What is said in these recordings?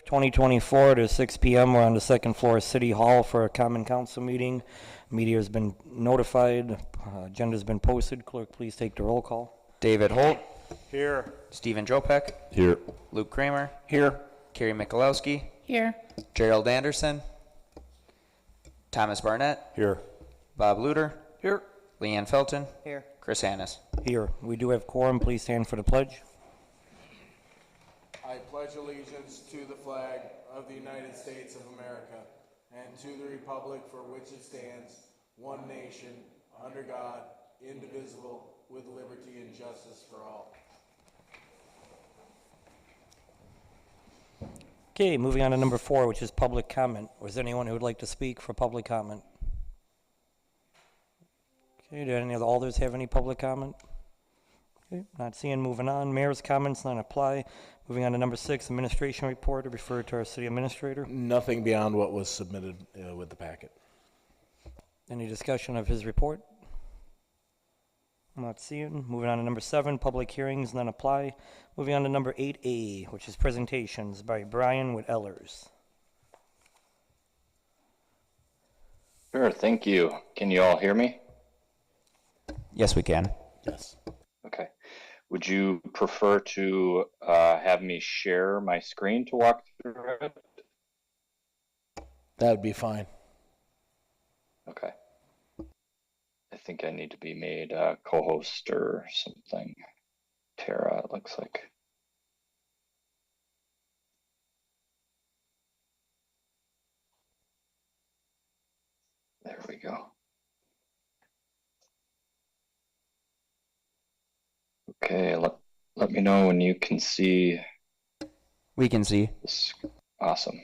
2024 to 6 p.m. We're on the second floor of City Hall for a common council meeting. Media has been notified. Agenda's been posted. Clerk, please take the roll call. David Holt. Here. Stephen Jopek. Here. Luke Kramer. Here. Carrie Michalowski. Here. Gerald Anderson. Thomas Barnett. Here. Bob Luter. Here. Leanne Felton. Here. Chris Hannes. Here. We do have quorum. Please stand for the pledge. I pledge allegiance to the flag of the United States of America and to the republic for which it stands, one nation, under God, indivisible, with liberty and justice for all. Okay, moving on to number 4, which is public comment. Was there anyone who would like to speak for public comment? Okay, do any of the alders have any public comment? Okay, not seeing. Moving on. Mayor's comments, none apply. Moving on to number 6, administration report. To refer to our city administrator. Nothing beyond what was submitted with the packet. Any discussion of his report? I'm not seeing. Moving on to number 7, public hearings, none apply. Moving on to number 8A, which is presentations by Brian with Ellers. Sure, thank you. Can you all hear me? Yes, we can. Yes. Okay. Would you prefer to have me share my screen to walk through it? That would be fine. Okay. I think I need to be made a co-host or something. Tara, it looks like. There we go. Okay, let me know when you can see. We can see. This. Awesome.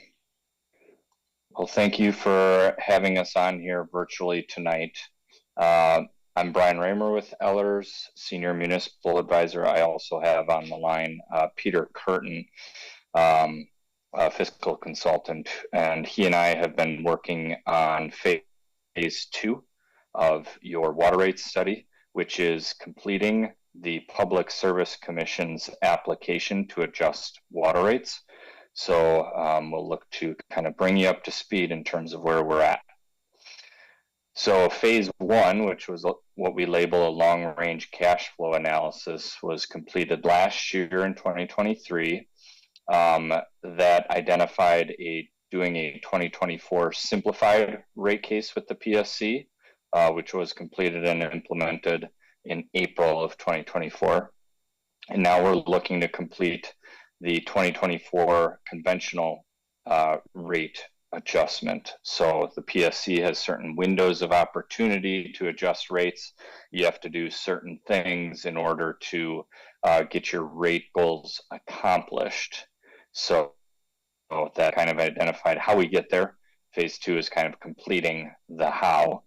Well, thank you for having us on here virtually tonight. I'm Brian Raymer with Ellers, Senior Municipal Advisor. I also have on the line Peter Curtin, Fiscal Consultant, and he and I have been working on phase 2 of your water rates study, which is completing the Public Service Commission's application to adjust water rates. So we'll look to kind of bring you up to speed in terms of where we're at. So phase 1, which was what we label a long-range cash flow analysis, was completed last year in 2023. That identified doing a 2024 simplified rate case with the PSC, which was completed and implemented in April of 2024. And now we're looking to complete the 2024 conventional rate adjustment. So the PSC has certain windows of opportunity to adjust rates. You have to do certain things in order to get your rate goals accomplished. So that kind of identified how we get there. Phase 2 is kind of completing the how.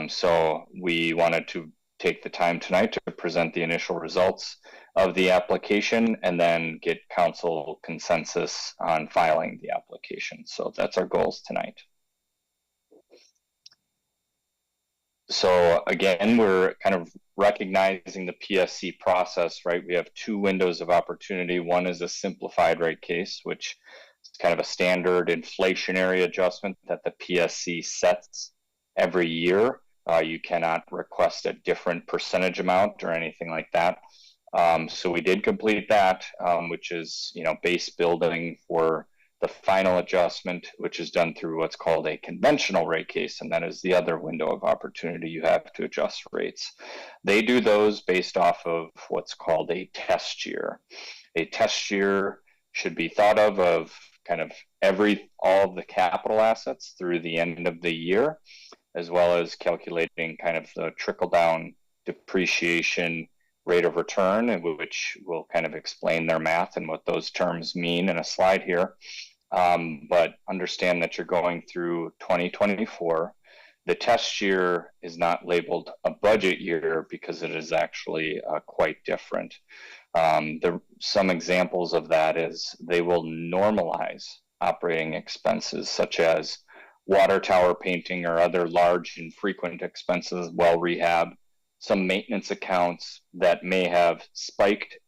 So we wanted to take the time tonight to present the initial results of the application and then get council consensus on filing the application. So that's our goals tonight. So again, we're kind of recognizing the PSC process, right? We have 2 windows of opportunity. One is a simplified rate case, which is kind of a standard inflationary adjustment that the PSC sets every year. You cannot request a different percentage amount or anything like that. So we did complete that, which is, base building for the final adjustment, which is done through what's called a conventional rate case, and that is the other window of opportunity you have to adjust rates. They do those based off of what's called a test year. A test year should be thought of kind of all of the capital assets through the end of the year, as well as calculating kind of the trickle-down depreciation rate of return, which will kind of explain their math and what those terms mean in a slide here. But understand that you're going through 2024. The test year is not labeled a budget year because it is actually quite different. Some examples of that is they will normalize operating expenses such as water tower painting or other large and frequent expenses, well rehab, some maintenance accounts that may have spiked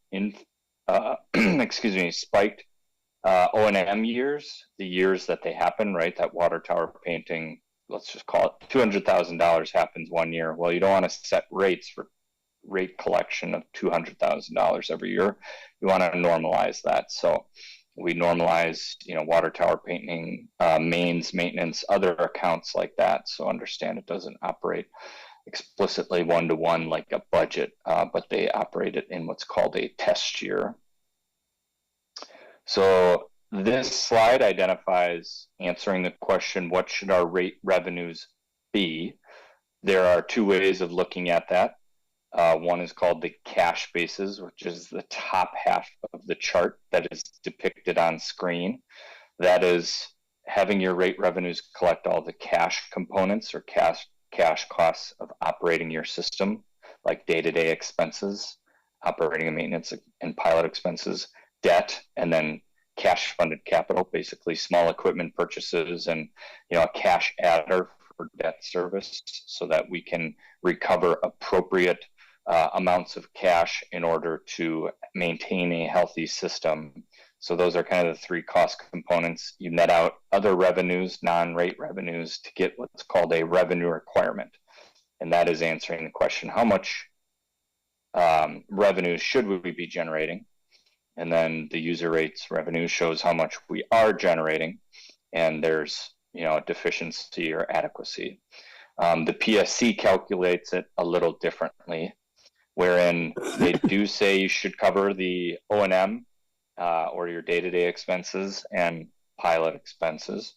spiked O&M years, the years that they happen, right? That water tower painting, let's just call it $200,000 happens 1 year. Well, you don't want to set rates for rate collection of $200,000 every year. You want to normalize that. So we normalize, water tower painting, mains maintenance, other accounts like that. So understand it doesn't operate explicitly one-to-one like a budget, but they operate it in what's called a test year. So this slide identifies answering the question, what should our rate revenues be? There are two ways of looking at that. One is called the cash basis, which is the top half of the chart that is depicted on screen. That is having your rate revenues collect all the cash components or cash costs of operating your system, like day-to-day expenses, operating and maintenance and pilot expenses, debt, and then cash funded capital, basically small equipment purchases and a cash adder for debt service so that we can recover appropriate amounts of cash in order to maintain a healthy system. So those are kind of the three cost components. You net out other revenues, non-rate revenues, to get what's called a revenue requirement. And that is answering the question, how much revenue should we be generating? And then the user rates revenue shows how much we are generating, and there's deficiency or adequacy. The PSC calculates it a little differently, wherein they do say you should cover the O&M or your day-to-day expenses and pilot expenses.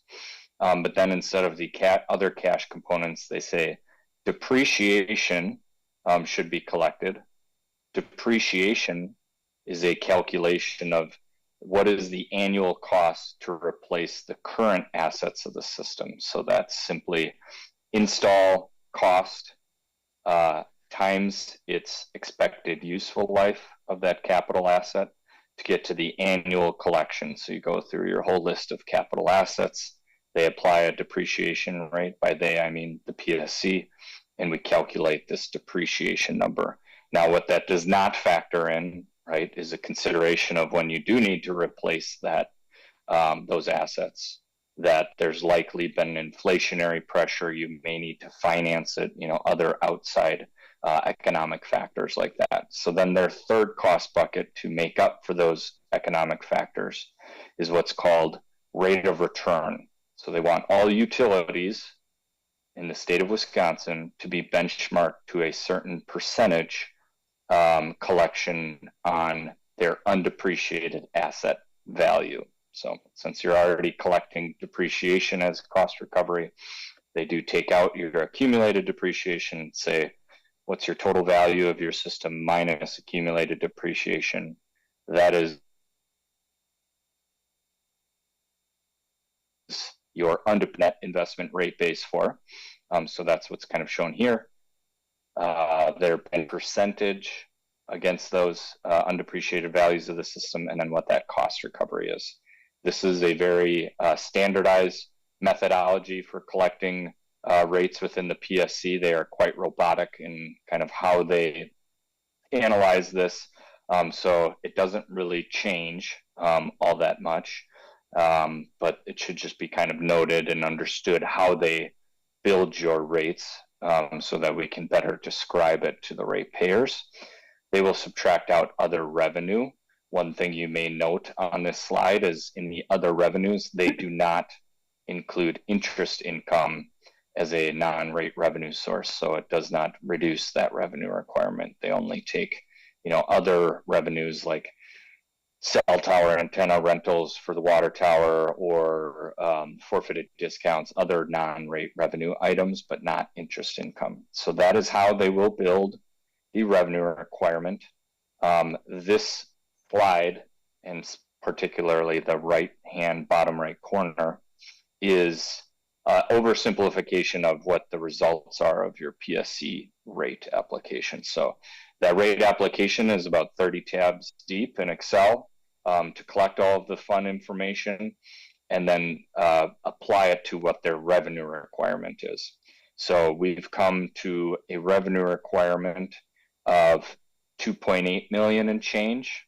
But then instead of the other cash components, they say depreciation should be collected. Depreciation is a calculation of what is the annual cost to replace the current assets of the system. So that's simply install cost times its expected useful life of that capital asset to get to the annual collection. So you go through your whole list of capital assets, they apply a depreciation rate, by they I mean the PSC, and we calculate this depreciation number. Now what that does not factor in, right, is a consideration of when you do need to replace that those assets, that there's likely been inflationary pressure, you may need to finance it, other outside economic factors like that. So then their third cost bucket to make up for those economic factors is what's called rate of return. So they want all utilities in the state of Wisconsin to be benchmarked to a certain percentage collection on their undepreciated asset value. So since you're already collecting depreciation as cost recovery, they do take out your accumulated depreciation and say, what's your total value of your system minus accumulated depreciation? That is your net investment rate base for. So that's what's kind of shown here. Their percentage against those undepreciated values of the system, and then what that cost recovery is. This is a very standardized methodology for collecting rates within the PSC. They are quite robotic in kind of how they analyze this. So it doesn't really change all that much, but it should just be kind of noted and understood how they build your rates so that we can better describe it to the ratepayers. They will subtract out other revenue. One thing you may note on this slide is in the other revenues, they do not include interest income as a non-rate revenue source. So it does not reduce that revenue requirement. They only take, other revenues like cell tower antenna rentals for the water tower or forfeited discounts, other non-rate revenue items, but not interest income. So that is how they will build the revenue requirement. This slide, and particularly the right-hand bottom right corner, is oversimplification of what the results are of your PSC rate application. So that rate application is about 30 tabs deep in Excel to collect all of the fun information and then apply it to what their revenue requirement is. So we've come to a revenue requirement of 2.8 million and change.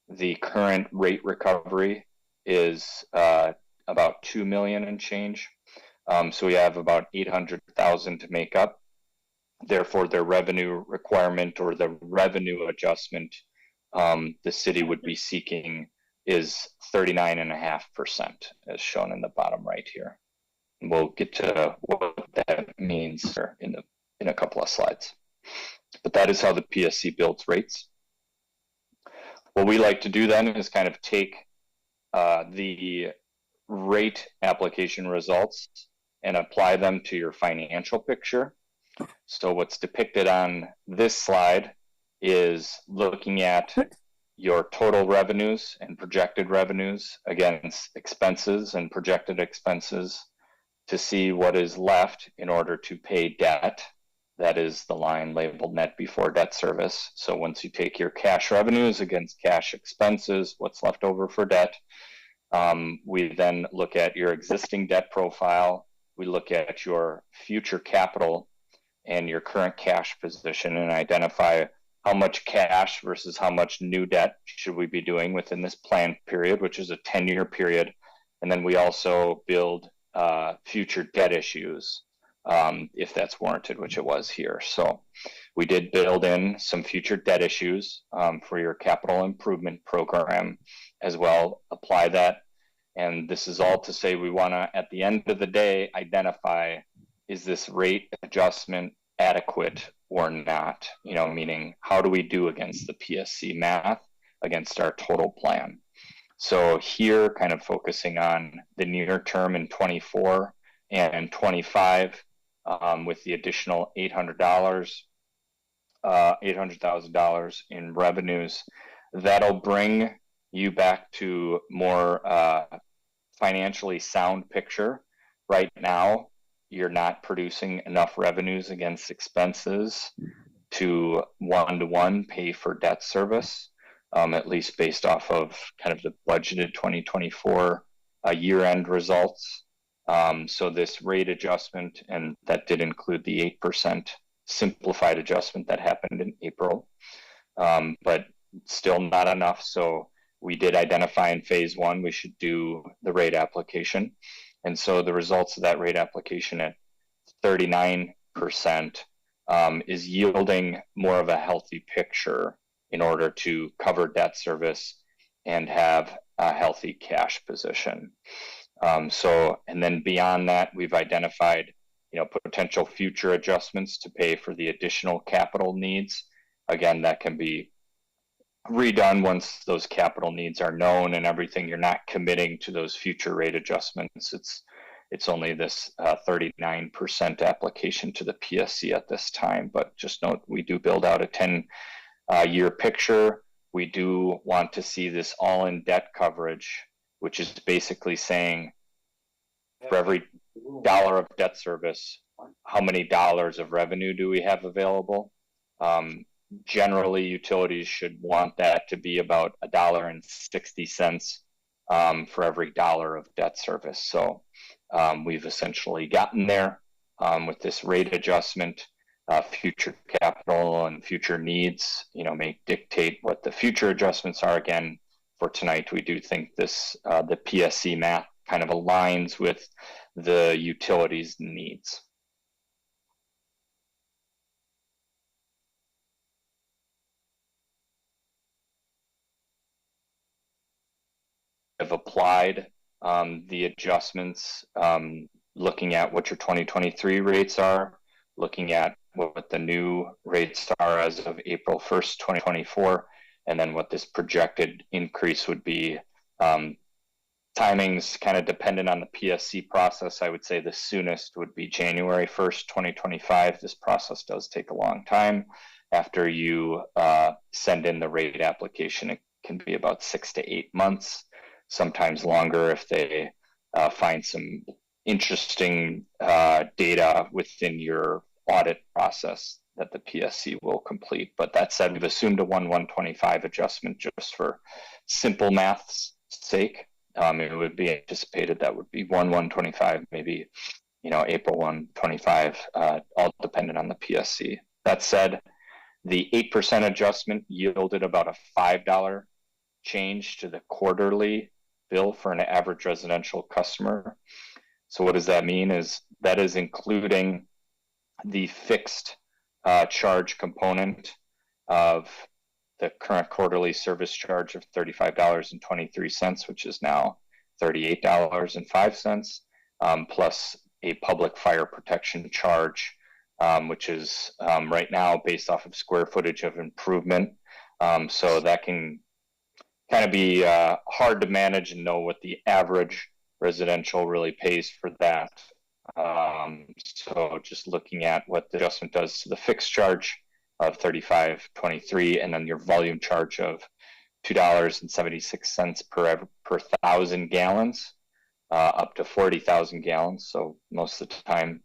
The current rate recovery is about 2 million and change. So we have about 800,000 to make up. Therefore, their revenue requirement or the revenue adjustment the city would be seeking is 39.5%, as shown in the bottom right here. And we'll get to what that means in a couple of slides. But that is how the PSC builds rates. What we like to do then is kind of take the rate application results and apply them to your financial picture. So what's depicted on this slide is looking at your total revenues and projected revenues against expenses and projected expenses to see what is left in order to pay debt. That is the line labeled net before debt service. So once you take your cash revenues against cash expenses, what's left over for debt, we then look at your existing debt profile. We look at your future capital and your current cash position and identify how much cash versus how much new debt should we be doing within this plan period, which is a 10-year period. And then we also build future debt issues if that's warranted, which it was here. So we did build in some future debt issues for your capital improvement program as well, apply that. And this is all to say we want to, at the end of the day, identify, is this rate adjustment adequate or not? You know, meaning how do we do against the PSC math against our total plan? So here, kind of focusing on the near term in 24 and 25 with the additional $800,000 in revenues, that'll bring you back to more financially sound picture. Right now, you're not producing enough revenues against expenses to one-to-one pay for debt service, at least based off of kind of the budgeted 2024 year-end results. So this rate adjustment, and that did include the 8% simplified adjustment that happened in April, but still not enough. So we did identify in phase one, we should do the rate application. And so the results of that rate application at 39% is yielding more of a healthy picture in order to cover debt service and have a healthy cash position. And then beyond that, we've identified, you know, potential future adjustments to pay for the additional capital needs. Again, that can be redone once those capital needs are known and everything. You're not committing to those future rate adjustments. It's only this 39% application to the PSC at this time. But just note, we do build out a 10-year picture. We do want to see this all-in debt coverage, which is basically saying for every dollar of debt service, how many dollars of revenue do we have available? Generally, utilities should want that to be about $1.60 for every dollar of debt service. So we've essentially gotten there with this rate adjustment. Future capital and future needs, you know, may dictate what the future adjustments are. Again, for tonight, we do think this the PSC math kind of aligns with the utilities needs. Have applied the adjustments, looking at what your 2023 rates are, looking at what the new rates are as of April 1st, 2024, and then what this projected increase would be. Timing's kind of dependent on the PSC process. I would say the soonest would be January 1st, 2025. This process does take a long time. After you send in the rate application, it can be about 6 to 8 months, sometimes longer if they find some interesting data within your audit process that the PSC will complete. But that said, we've assumed a 1/1/25 adjustment just for simple math's sake. It would be anticipated that would be 1/1/25, maybe, you know, April 1/25, all dependent on the PSC. That said, the 8% adjustment yielded about a $5 change to the quarterly bill for an average residential customer. So what does that mean? That is including the fixed charge component of the current quarterly service charge of $35.23, which is now $38.05, plus a public fire protection charge, which is right now based off of square footage of improvement. So that can kind of be hard to manage and know what the average residential really pays for that. So just looking at what the adjustment does to the fixed charge of $35.23, and then your volume charge of $2.76 per thousand gallons, up to 40,000 gallons. So most of the time,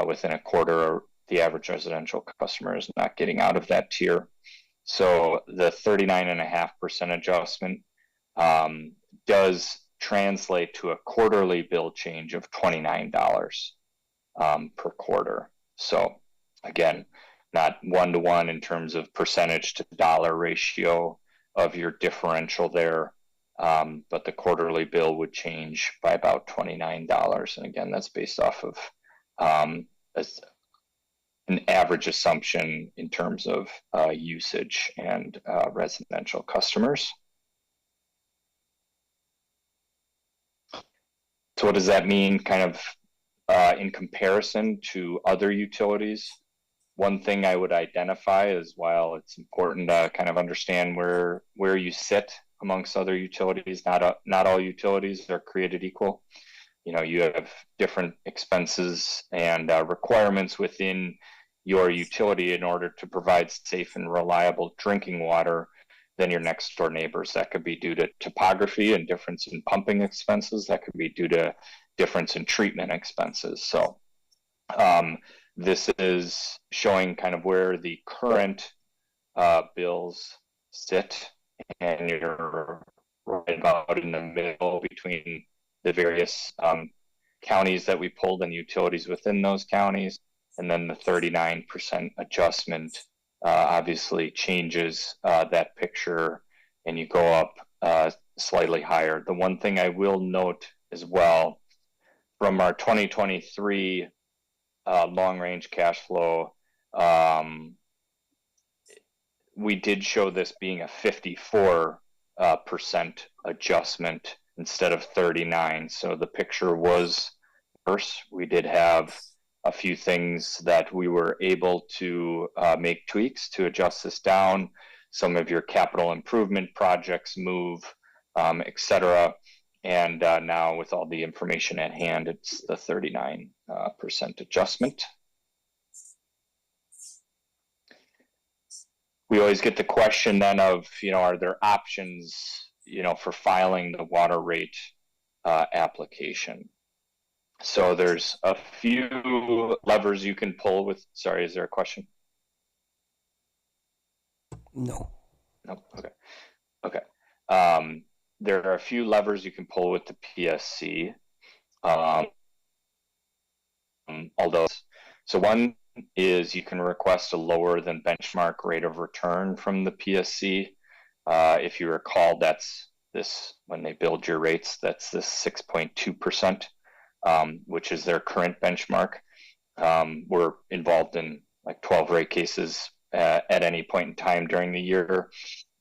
within a quarter, the average residential customer is not getting out of that tier. So the 39.5% adjustment does translate to a quarterly bill change of $29 per quarter. So again, not one-to-one in terms of percentage to dollar ratio of your differential there, but the quarterly bill would change by about $29. And again, that's based off of an average assumption in terms of usage and residential customers. So what does that mean kind of in comparison to other utilities? One thing I would identify is, while it's important to kind of understand where you sit amongst other utilities, not all utilities are created equal. You know, you have different expenses and requirements within your utility in order to provide safe and reliable drinking water than your next door neighbors. That could be due to topography and difference in pumping expenses. That could be due to difference in treatment expenses. So this is showing kind of where the current bills sit, and you're right about in the middle between the various counties that we pulled and utilities within those counties. And then the 39% adjustment obviously changes that picture, and you go up slightly higher. The one thing I will note as well, from our 2023 long-range cash flow, we did show this being a 54% adjustment instead of 39. So the picture was worse. We did have a few things that we were able to make tweaks to adjust this down. Some of your capital improvement projects move, etc. And now with all the information at hand, it's the 39% adjustment. We always get the question then of, are there options, for filing the water rate application? So there's a few levers you can pull with, sorry, is there a question? No. No, okay. There are a few levers you can pull with the PSC. So one is you can request a lower than benchmark rate of return from the PSC. If you recall, that's this, when they build your rates, that's this 6.2%, which is their current benchmark. We're involved in like 12 rate cases at any point in time during the year,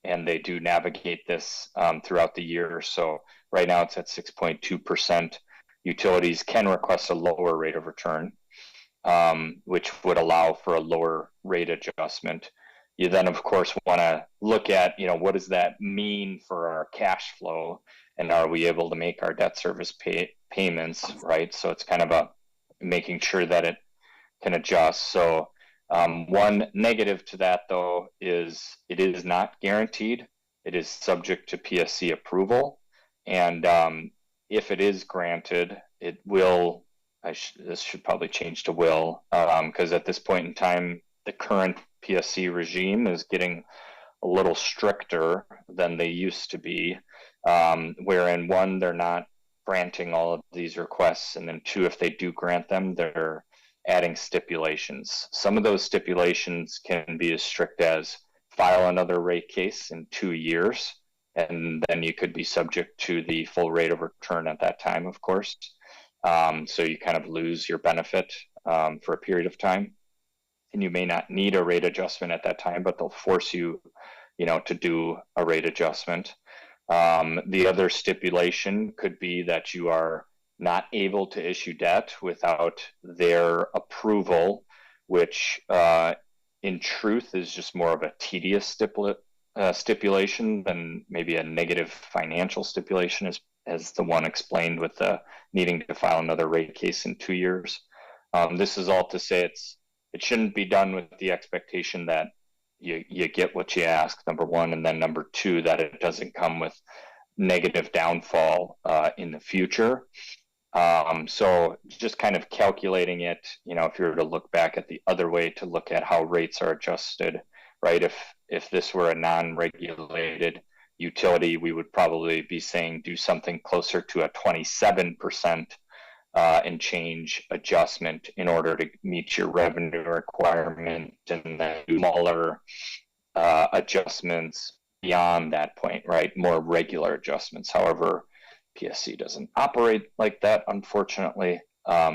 and they do navigate this throughout the year. So right now it's at 6.2%. Utilities can request a lower rate of return, which would allow for a lower rate adjustment. You then, of course, want to look at, what does that mean for our cash flow, and are we able to make our debt service payments, right? So it's kind of making sure that it can adjust. So one negative to that, though, is it is not guaranteed. It is subject to PSC approval, and if it is granted, it will. This should probably change to will, because at this point in time, the current PSC regime is getting a little stricter than they used to be, wherein one, they're not granting all of these requests, and then two, if they do grant them, they're adding stipulations. Some of those stipulations can be as strict as file another rate case in 2 years, and then you could be subject to the full rate of return at that time, of course. So you kind of lose your benefit for a period of time, and you may not need a rate adjustment at that time, but they'll force you, to do a rate adjustment. The other stipulation could be that you are not able to issue debt without their approval, which in truth is just more of a tedious stipulation than maybe a negative financial stipulation, as the one explained with the needing to file another rate case in 2 years. This is all to say it shouldn't be done with the expectation that you get what you ask, number one, and then number two, that it doesn't come with negative downfall in the future. So just kind of calculating it, if you were to look back at the other way to look at how rates are adjusted, right? If this were a non-regulated utility, we would probably be saying do something closer to a 27% and change adjustment in order to meet your revenue requirement, and then smaller adjustments beyond that point, right? More regular adjustments. However, PSC doesn't operate like that, unfortunately.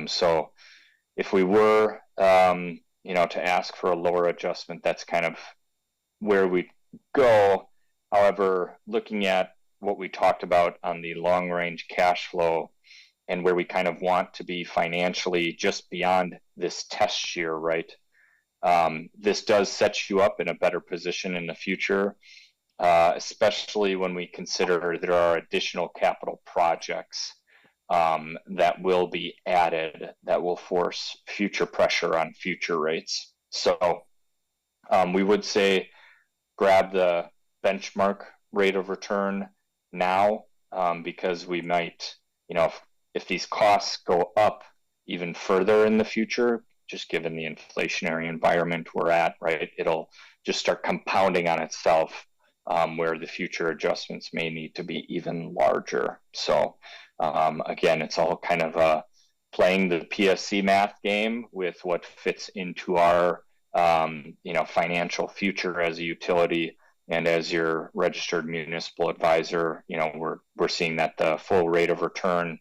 So if we were, to ask for a lower adjustment, that's kind of where we go. However, looking at what we talked about on the long range cash flow and where we kind of want to be financially just beyond this test year, right? This does set you up in a better position in the future, especially when we consider there are additional capital projects that will be added that will force future pressure on future rates. So we would say grab the benchmark rate of return now, because we might, if these costs go up even further in the future, just given the inflationary environment we're at, right, it'll just start compounding on itself, where the future adjustments may need to be even larger. So again, it's all kind of playing the PSC math game with what fits into our financial future as a utility. And as your registered municipal advisor, we're seeing that the full rate of return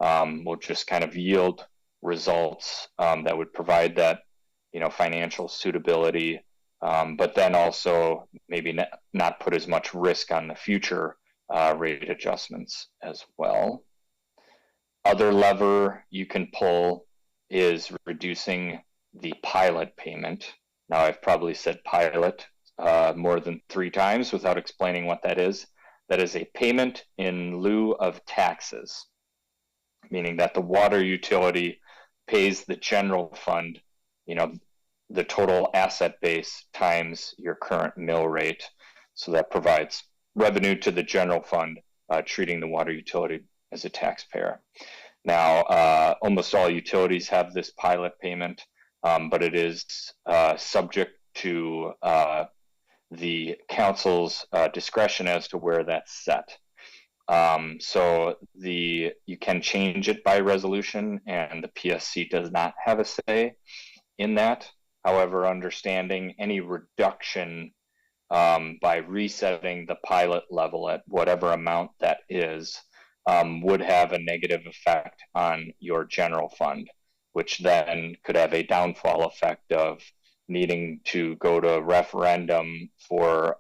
will just kind of yield results that would provide that, financial suitability, but then also maybe not put as much risk on the future rate adjustments as well. Other lever you can pull is reducing the pilot payment. Now, I've probably said pilot more than 3 times without explaining what that is. That is a payment in lieu of taxes, meaning that the water utility pays the general fund, the total asset base times your current mill rate. So that provides revenue to the general fund, treating the water utility as a taxpayer. Now, almost all utilities have this pilot payment, but it is subject to the council's discretion as to where that's set. So you can change it by resolution, and the PSC does not have a say in that. However, understanding any reduction by resetting the pilot level at whatever amount that is would have a negative effect on your general fund, which then could have a downfall effect of needing to go to referendum for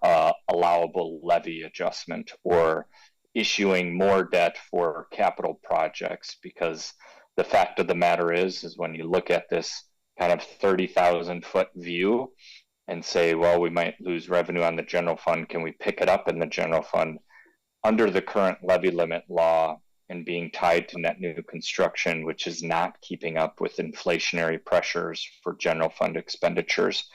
allowable levy adjustment, or issuing more debt for capital projects. Because the fact of the matter is when you look at this kind of 30,000 foot view and say, well, we might lose revenue on the general fund, can we pick it up in the general fund? Under the current levy limit law and being tied to net new construction, which is not keeping up with inflationary pressures for general fund expenditures,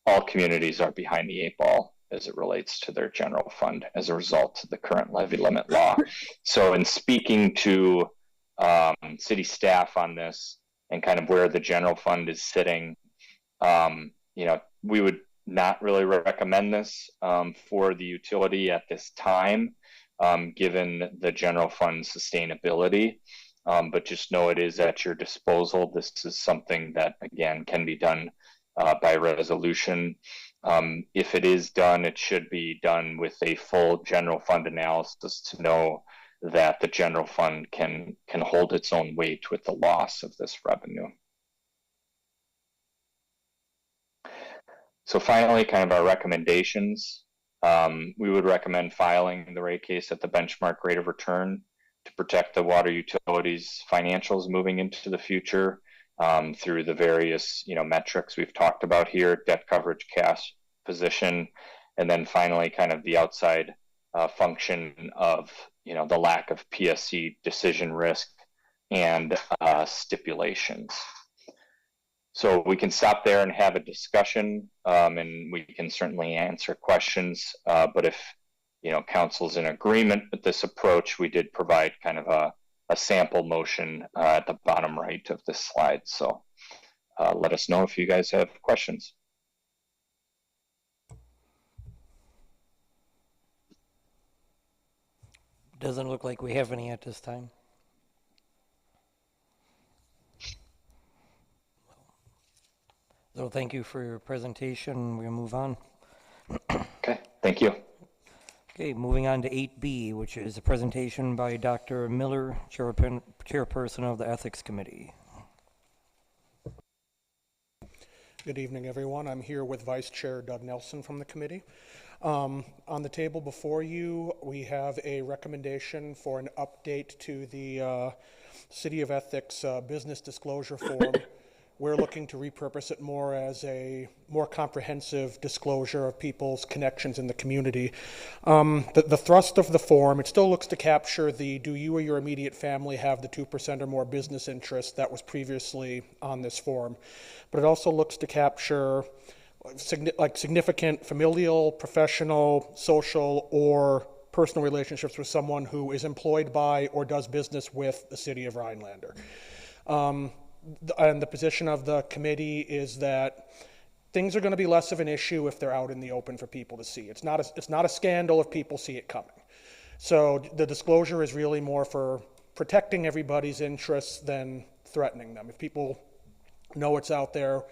all communities are behind the 8 ball as it relates to their general fund as a result of the current levy limit law. So in speaking to city staff on this and kind of where the general fund is sitting, we would not really recommend this for the utility at this time, given the general fund sustainability. But just know it is at your disposal. This is something that, again, can be done by resolution. If it is done, it should be done with a full general fund analysis to know that the general fund can hold its own weight with the loss of this revenue. So finally, kind of our recommendations. We would recommend filing the rate case at the benchmark rate of return to protect the water utilities financials moving into the future through the various metrics we've talked about here: debt coverage, cash position, and then finally kind of the outside function of the lack of PSC decision risk and stipulations. So we can stop there and have a discussion, and we can certainly answer questions. But if council's in agreement with this approach, we did provide kind of a sample motion at the bottom right of this slide. So let us know if you guys have questions. Doesn't look like we have any at this time. So thank you for your presentation. We'll move on. Okay, thank you. Okay, moving on to 8B, which is a presentation by Dr. Miller, Chairperson of the Ethics Committee. Good evening, everyone. I'm here with Vice Chair Doug Nelson from the committee. On the table before you, we have a recommendation for an update to the City of Ethics business disclosure form. We're looking to repurpose it more as a more comprehensive disclosure of people's connections in the community. The thrust of the form, it still looks to capture the do you or your immediate family have the 2% or more business interest that was previously on this form. But it also looks to capture significant familial, professional, social, or personal relationships with someone who is employed by or does business with the City of Rhinelander. And the position of the committee is that things are going to be less of an issue if they're out in the open for people to see. It's not a scandal if people see it coming. So the disclosure is really more for protecting everybody's interests than threatening them. If people know it's out there,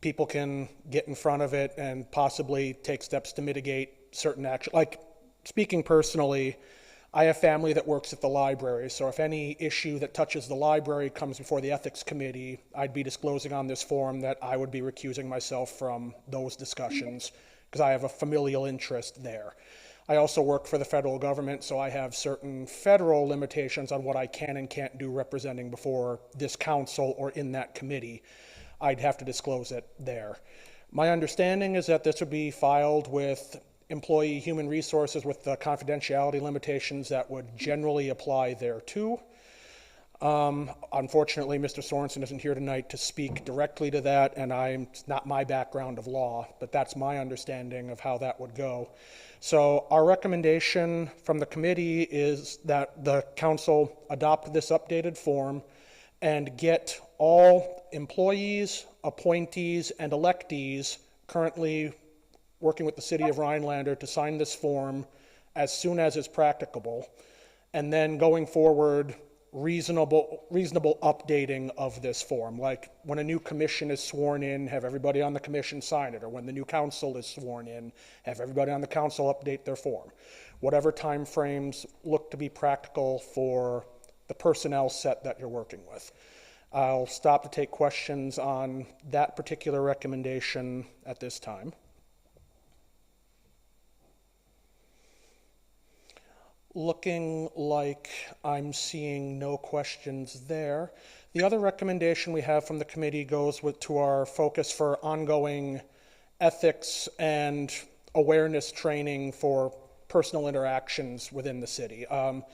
people can get in front of it and possibly take steps to mitigate certain action. Like, speaking personally, I have family that works at the library, so if any issue that touches the library comes before the ethics committee, I'd be disclosing on this form that I would be recusing myself from those discussions because I have a familial interest there. I also work for the federal government, so I have certain federal limitations on what I can and can't do representing before this council or in that committee. I'd have to disclose it there. My understanding is that this would be filed with employee human resources with the confidentiality limitations that would generally apply there too. Unfortunately, Mr. Sorensen isn't here tonight to speak directly to that, and it's not my background of law, but that's my understanding of how that would go. So our recommendation from the committee is that the council adopt this updated form and get all employees, appointees, and electees currently working with the City of Rhinelander to sign this form as soon as is practicable, and then going forward, reasonable updating of this form. Like when a new commission is sworn in, have everybody on the commission sign it, or when the new council is sworn in, have everybody on the council update their form. Whatever time frames look to be practical for the personnel set that you're working with. I'll stop to take questions on that particular recommendation at this time. Looking like I'm seeing no questions there. The other recommendation we have from the committee goes to our focus for ongoing ethics and awareness training for personal interactions within the city. The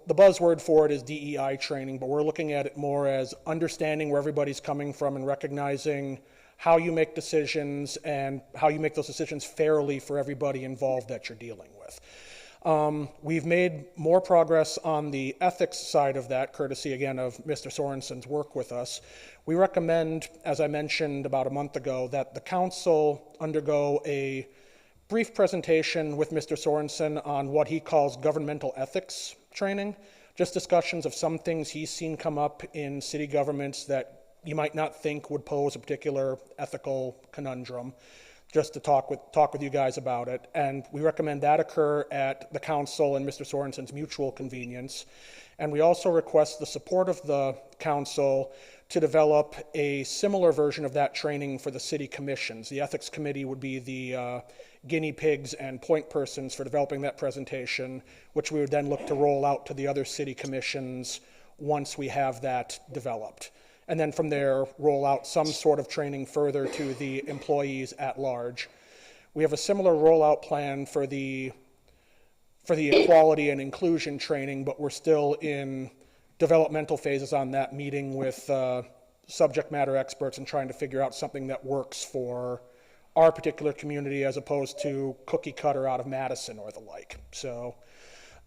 buzzword for it is DEI training, but we're looking at it more as understanding where everybody's coming from and recognizing how you make decisions and how you make those decisions fairly for everybody involved that you're dealing with. We've made more progress on the ethics side of that, courtesy again of Mr. Sorensen's work with us. We recommend, as I mentioned about a month ago, that the council undergo a brief presentation with Mr. Sorensen on what he calls governmental ethics training, just discussions of some things he's seen come up in city governments that you might not think would pose a particular ethical conundrum, just to talk with you guys about it. And we recommend that occur at the council and Mr. Sorensen's mutual convenience. And we also request the support of the council to develop a similar version of that training for the city commissions. The ethics committee would be the guinea pigs and point persons for developing that presentation, which we would then look to roll out to the other city commissions once we have that developed. And then from there, roll out some sort of training further to the employees at large. We have a similar rollout plan for the equality and inclusion training, but we're still in developmental phases on that, meeting with subject matter experts and trying to figure out something that works for our particular community as opposed to cookie cutter out of Madison or the like. So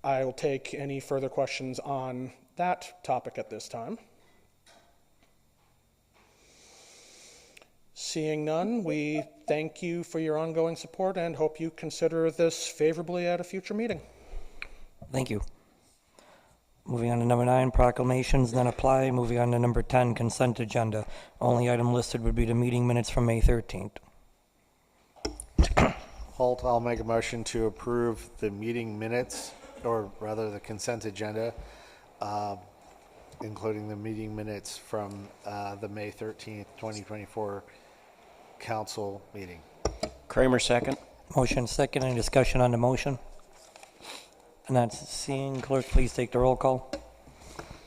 I will take any further questions on that topic at this time. Seeing none, we thank you for your ongoing support and hope you consider this favorably at a future meeting. Thank you. Moving on to number 9, proclamations, then apply. Moving on to number 10, consent agenda. Only item listed would be the meeting minutes from May 13th. Holt, I'll make a motion to approve the meeting minutes, or rather the consent agenda, including the meeting minutes from the May 13th, 2024 council meeting. Kramer, second. Motion second. Any discussion on the motion? And that's seeing. Clerk, please take the roll call.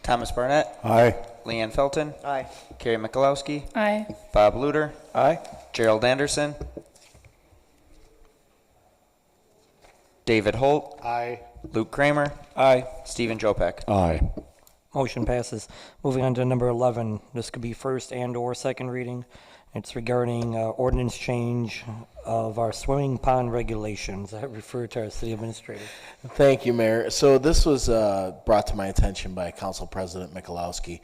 Thomas Barnett. Aye. Leanne Felton. Aye. Carrie Mikulowski. Aye. Bob Luder. Aye. Gerald Anderson. David Holt. Aye. Luke Kramer. Aye. Stephen Jopek. Aye. Motion passes. Moving on to number 11. This could be first and or second reading. It's regarding ordinance change of our swimming pond regulations. I refer to our city administrator. Thank you, Mayor. So this was brought to my attention by Council President Mikulowski.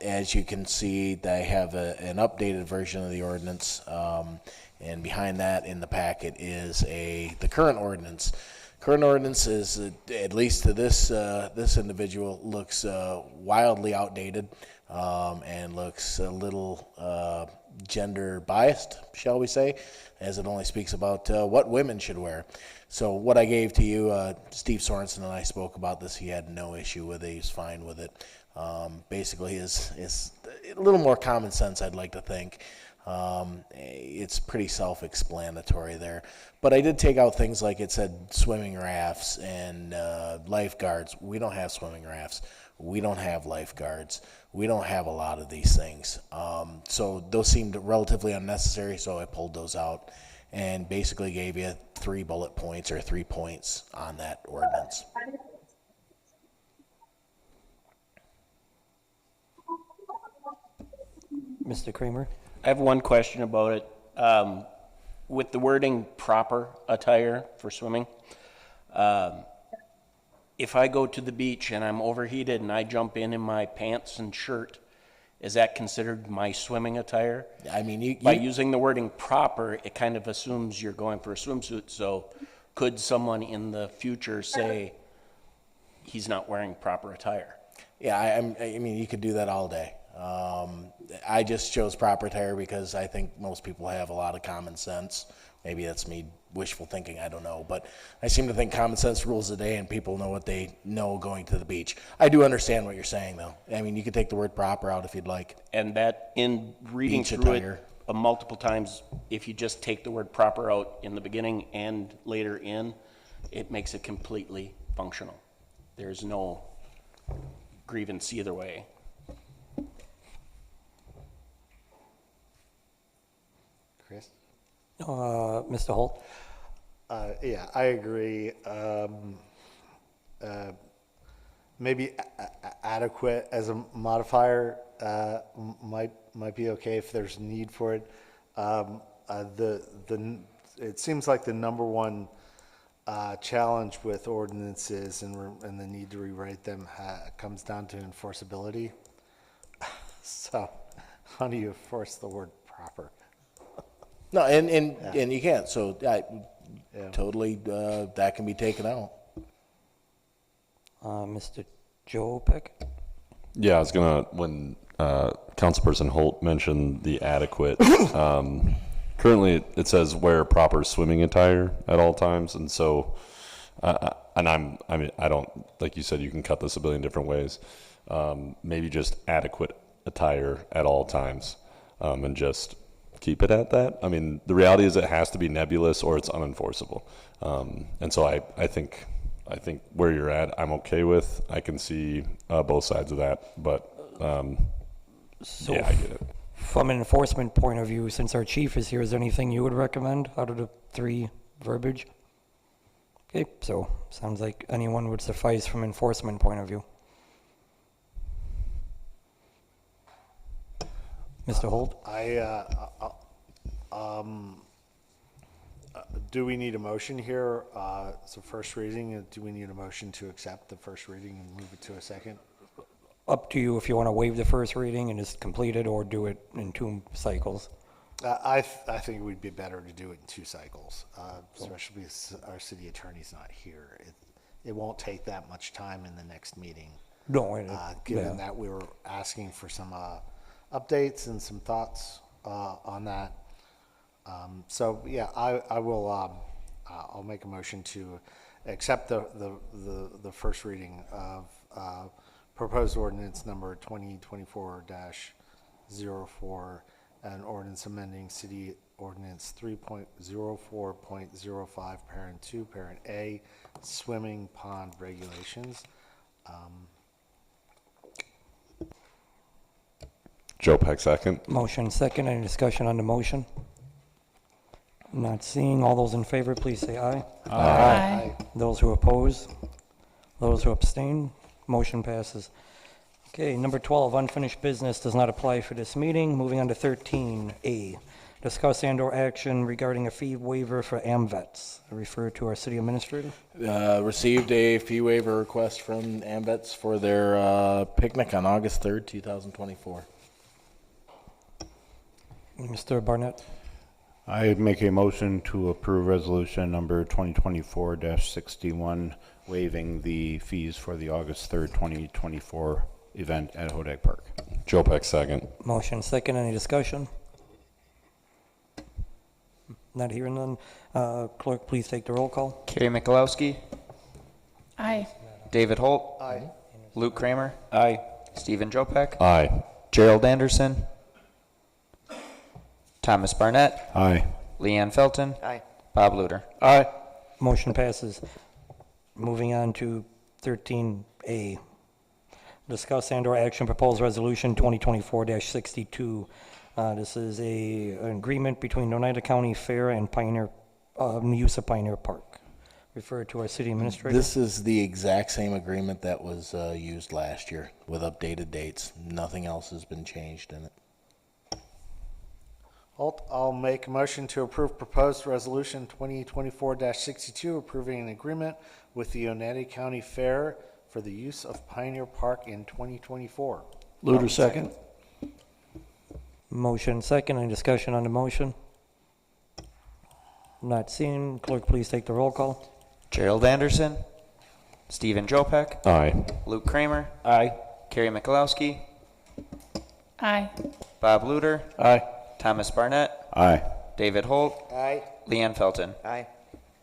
As you can see, they have an updated version of the ordinance, and behind that in the packet is the current ordinance. Current ordinance is, at least to this individual, looks wildly outdated and looks a little gender biased, shall we say, as it only speaks about what women should wear. So what I gave to you, Steve Sorensen and I spoke about this. He had no issue with it. He's fine with it. Basically, is a little more common sense, I'd like to think. It's pretty self-explanatory there. But I did take out things like it said swimming rafts and lifeguards. We don't have swimming rafts. We don't have lifeguards. We don't have a lot of these things. So those seemed relatively unnecessary, so I pulled those out and basically gave you 3 bullet points or 3 points on that ordinance. Mr. Kramer? I have one question about it. With the wording proper attire for swimming, if I go to the beach and I'm overheated and I jump in my pants and shirt, is that considered my swimming attire? I mean, By using the wording proper, it kind of assumes you're going for a swimsuit. So could someone in the future say he's not wearing proper attire? Yeah, I mean, you could do that all day. I just chose proper attire because I think most people have a lot of common sense. Maybe that's me wishful thinking, I don't know. But I seem to think common sense rules the day and people know what they know going to the beach. I do understand what you're saying, though. I mean, you could take the word proper out if you'd like. And that, in reading Beach through attire. it multiple times, if you just take the word proper out in the beginning and later in, it makes it completely functional. There's no grievance either way. Chris? Mr. Holt? Yeah, I agree. Maybe adequate as a modifier might be okay if there's need for it. It seems like the number one challenge with ordinances and the need to rewrite them comes down to enforceability. So, how do you enforce the word proper? No, and you can't. So totally, that can be taken out. Mr. Jopek? Yeah, I was gonna, when Councilperson Holt mentioned the adequate. Currently, it says wear proper swimming attire at all times, and so, I don't, like you said, you can cut this a billion different ways. Maybe just adequate attire at all times, and just keep it at that. I mean, the reality is it has to be nebulous or it's unenforceable. And so I think where you're at, I'm okay with. I can see both sides of that, but So yeah, I get it. from an enforcement point of view, since our chief is here, is there anything you would recommend out of the three verbiage? Okay, so sounds like anyone would suffice from enforcement point of view. Mr. Holt? Do we need a motion here? It's a first reading. Do we need a motion to accept the first reading and move it to a second? Up to you if you want to waive the first reading and just complete it, or do it in 2 cycles. I think it would be better to do it in 2 cycles, especially because our city attorney's not here. It won't take that much time in the next meeting, No, given that we were asking for some updates and some thoughts on that. So yeah, I will. I'll make a motion to accept the first reading of proposed ordinance number 2024-04, an ordinance amending city ordinance 3.04.05, parent 2, parent A, swimming pond regulations. Joe Peck, second. Motion second. Any discussion on the motion? Not seeing. All those in favor, please say aye. Aye. Those who oppose? Those who abstain? Motion passes. Okay, number 12, unfinished business does not apply for this meeting. Moving on to 13A, discuss and/or action regarding a fee waiver for AMVETS. I refer to our city administrator. Received a fee waiver request from AMVETS for their picnic on August 3rd, 2024. Mr. Barnett. I make a motion to approve resolution number 2024-61, waiving the fees for the August 3rd, 2024 event at Hodag Park. Joe Peck, second. Motion second. Any discussion? Not hearing none. Clerk, please take the roll call. Carrie Mikulowski. Aye. David Holt. Aye. Luke Kramer. Aye. Stephen Jopek. Aye. Gerald Anderson. Thomas Barnett. Aye. Leanne Felton. Aye. Bob Luter. Aye. Motion passes. Moving on to 13A. Discuss and/or action proposed resolution 2024-62. This is an agreement between Oneida County Fair and Pioneer, use of Pioneer Park. Refer to our city administrator. This is the exact same agreement that was used last year with updated dates. Nothing else has been changed in it. I'll make a motion to approve proposed resolution 2024-62, approving an agreement with the Oneida County Fair for the use of Pioneer Park in 2024. Luter, second. Motion second. Any discussion on the motion? Not seeing. Clerk, please take the roll call. Gerald Anderson. Stephen Jopek. Aye. Luke Kramer. Aye. Carrie Mikulowski. Aye. Bob Luter. Aye. Thomas Barnett. Aye. David Holt. Aye. Leanne Felton. Aye.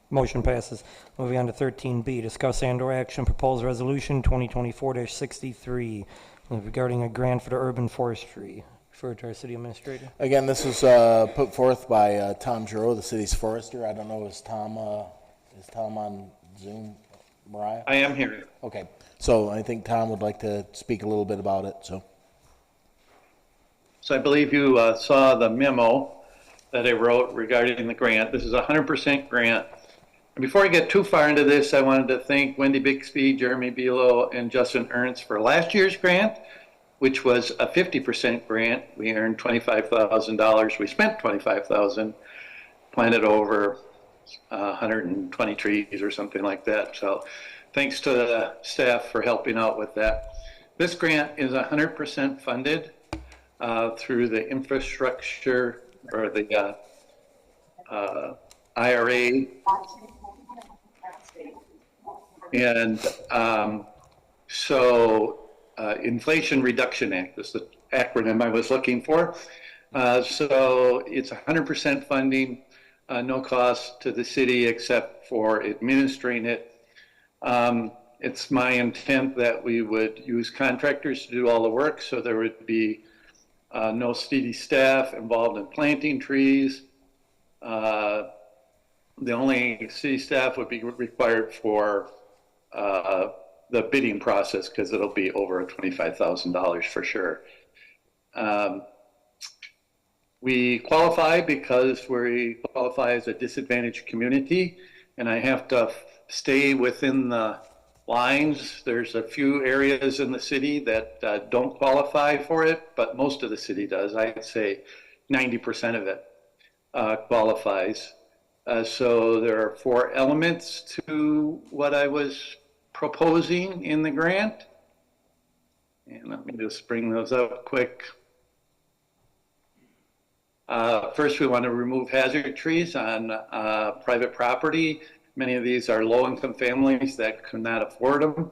Motion passes. Moving on to 13B, discuss and/or action proposed resolution 2024-63 regarding a grant for the urban forestry. Refer to our city administrator. Again, this was put forth by Tom Giroux, the city's forester. I don't know, is Tom on Zoom, Mariah? I am here. Okay, so I think Tom would like to speak a little bit about it, so. So I believe you saw the memo that I wrote regarding the grant. This is a 100% grant. And before I get too far into this, I wanted to thank Wendy Bixby, Jeremy Belo, and Justin Ernst for last year's grant, which was a 50% grant. We earned $25,000. We spent $25,000, planted over 120 trees or something like that. So thanks to the staff for helping out with that. This grant is 100% funded through the infrastructure or the IRA. And so Inflation Reduction Act. That's the acronym I was looking for. So it's 100% funding, no cost to the city except for administering it. It's my intent that we would use contractors to do all the work, so there would be no city staff involved in planting trees. The only city staff would be required for the bidding process because it'll be over $25,000 for sure. We qualify because we qualify as a disadvantaged community, and I have to stay within the lines. There's a few areas in the city that don't qualify for it, but most of the city does. I'd say 90% of it qualifies. So there are 4 elements to what I was proposing in the grant. And let me just bring those up quick. First, we want to remove hazard trees on private property. Many of these are low-income families that could not afford them.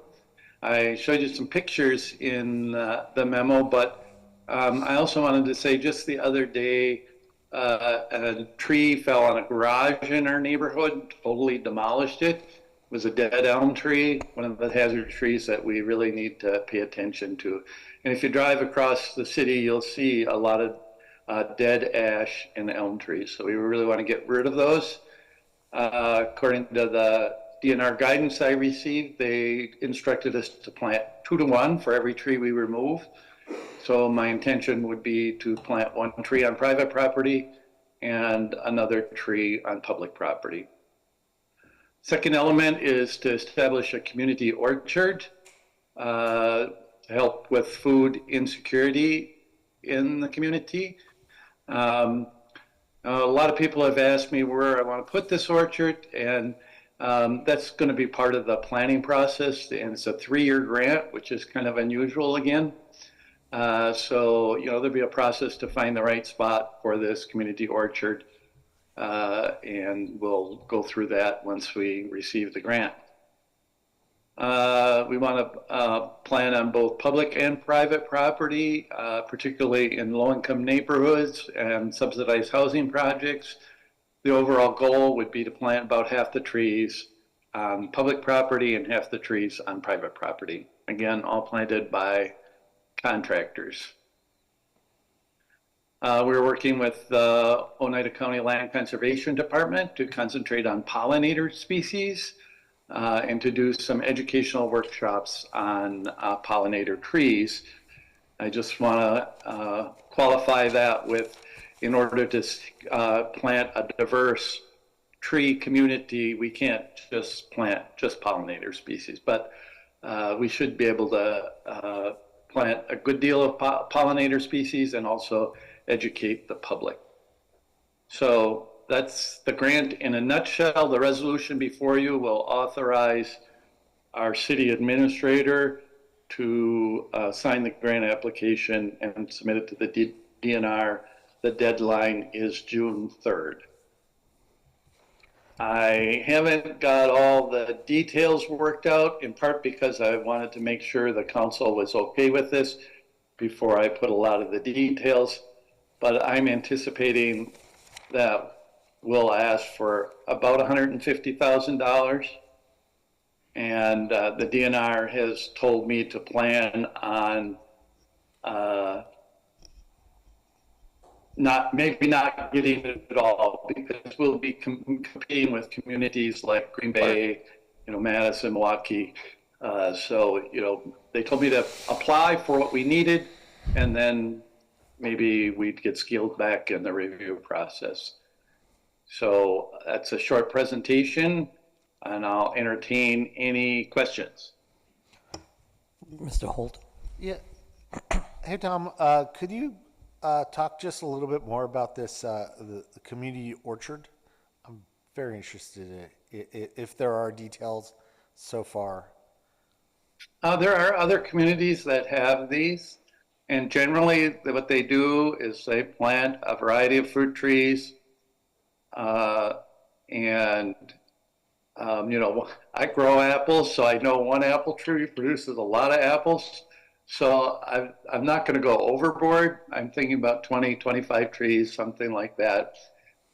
I showed you some pictures in the memo, but I also wanted to say just the other day, a tree fell on a garage in our neighborhood, totally demolished it. It was a dead elm tree, one of the hazard trees that we really need to pay attention to. And if you drive across the city, you'll see a lot of dead ash and elm trees. So we really want to get rid of those. According to the DNR guidance I received, they instructed us to plant 2 to 1 for every tree we remove. So my intention would be to plant 1 tree on private property and another tree on public property. Second element is to establish a community orchard to help with food insecurity in the community. A lot of people have asked me where I want to put this orchard, and that's going to be part of the planning process, and it's a 3-year grant, which is kind of unusual again. So, there'll be a process to find the right spot for this community orchard, and we'll go through that once we receive the grant. We want to plan on both public and private property, particularly in low-income neighborhoods and subsidized housing projects. The overall goal would be to plant about half the trees on public property and half the trees on private property. Again, all planted by contractors. We're working with the Oneida County Land Conservation Department to concentrate on pollinator species and to do some educational workshops on pollinator trees. I just want to qualify that with, in order to plant a diverse tree community, we can't just plant just pollinator species, but we should be able to plant a good deal of pollinator species and also educate the public. So that's the grant in a nutshell. The resolution before you will authorize our city administrator to sign the grant application and submit it to the DNR. The deadline is June 3rd. I haven't got all the details worked out, in part because I wanted to make sure the council was okay with this before I put a lot of the details, but I'm anticipating that we'll ask for about $150,000. And the DNR has told me to plan on maybe not getting it at all, because we'll be competing with communities like Green Bay, Madison, Milwaukee. So, they told me to apply for what we needed, and then maybe we'd get scaled back in the review process. So that's a short presentation, and I'll entertain any questions. Mr. Holt? Yeah. Hey, Tom, could you talk just a little bit more about this, the community orchard? I'm very interested if there are details so far. There are other communities that have these, and generally what they do is they plant a variety of fruit trees, I grow apples, so I know one apple tree produces a lot of apples. So I'm not going to go overboard. I'm thinking about 20, 25 trees, something like that.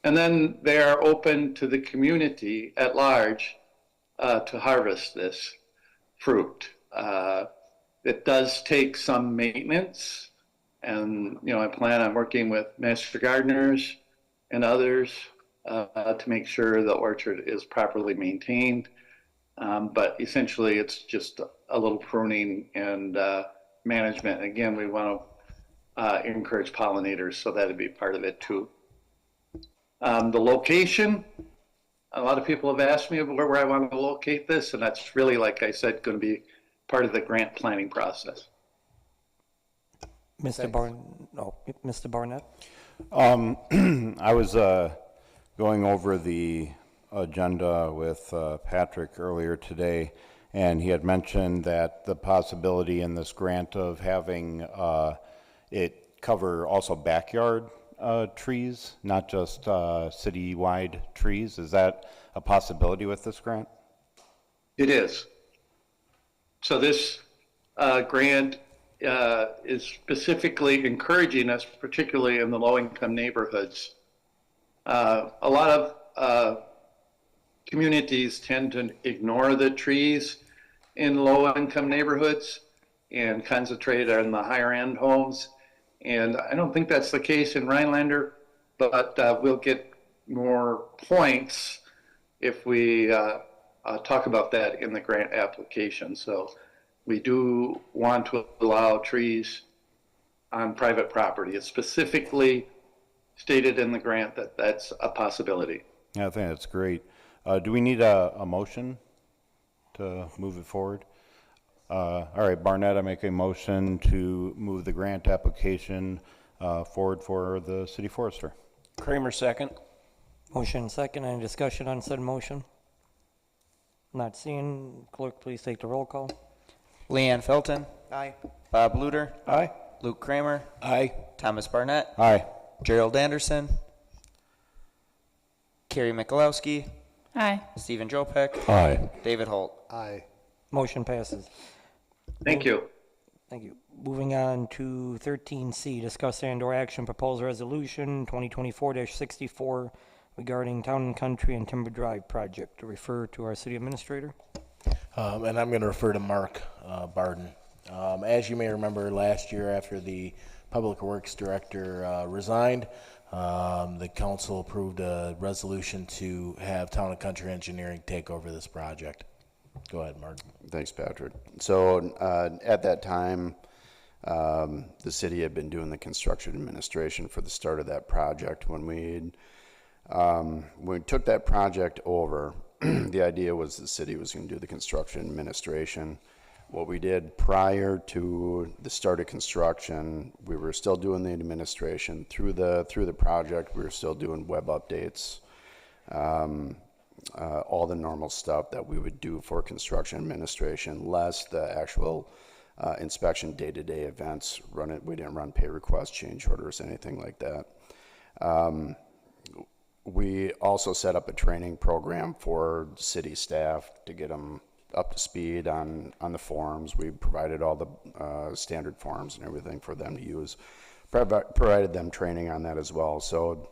And then they are open to the community at large to harvest this fruit. It does take some maintenance, and I plan on working with master gardeners and others to make sure the orchard is properly maintained. But essentially, it's just a little pruning and management. Again, we want to encourage pollinators, so that'd be part of it too. The location, a lot of people have asked me where I want to locate this, and that's really, like I said, going to be part of the grant planning process. Mr. Mr. Barnett? I was going over the agenda with Patrick earlier today, and he had mentioned that the possibility in this grant of having it cover also backyard trees, not just city-wide trees. Is that a possibility with this grant? It is. So this grant is specifically encouraging us, particularly in the low-income neighborhoods. A lot of communities tend to ignore the trees in low-income neighborhoods and concentrate on the higher-end homes. And I don't think that's the case in Rhinelander, but we'll get more points if we talk about that in the grant application. So we do want to allow trees on private property. It's specifically stated in the grant that that's a possibility. Yeah, I think that's great. Do we need a motion to move it forward? All right, Barnett, I make a motion to move the grant application forward for the city forester. Kramer, second. Motion second. Any discussion on said motion? Not seeing. Clerk, please take the roll call. Leanne Felton. Aye. Bob Luter. Aye. Luke Kramer. Aye. Thomas Barnett. Aye. Gerald Anderson. Carrie Mikulowski. Aye. Stephen Jopek. Aye. David Holt. Aye. Motion passes. Thank you. Thank you. Moving on to 13C, discuss and/or action proposed resolution 2024-64 regarding Town and Country and Timber Drive project. To refer to our city administrator. And I'm going to refer to Mark Barden. As you may remember, last year after the Public Works Director resigned, the council approved a resolution to have Town and Country Engineering take over this project. Go ahead, Mark. Thanks, Patrick. So at that time, the city had been doing the construction administration for the start of that project. When we took that project over, the idea was the city was going to do the construction administration. What we did prior to the start of construction, we were still doing the administration through the project. We were still doing web updates, all the normal stuff that we would do for construction administration, less the actual inspection day-to-day events. We didn't run pay requests, change orders, anything like that. We also set up a training program for city staff to get them up to speed on the forms. We provided all the standard forms and everything for them to use. Provided them training on that as well. So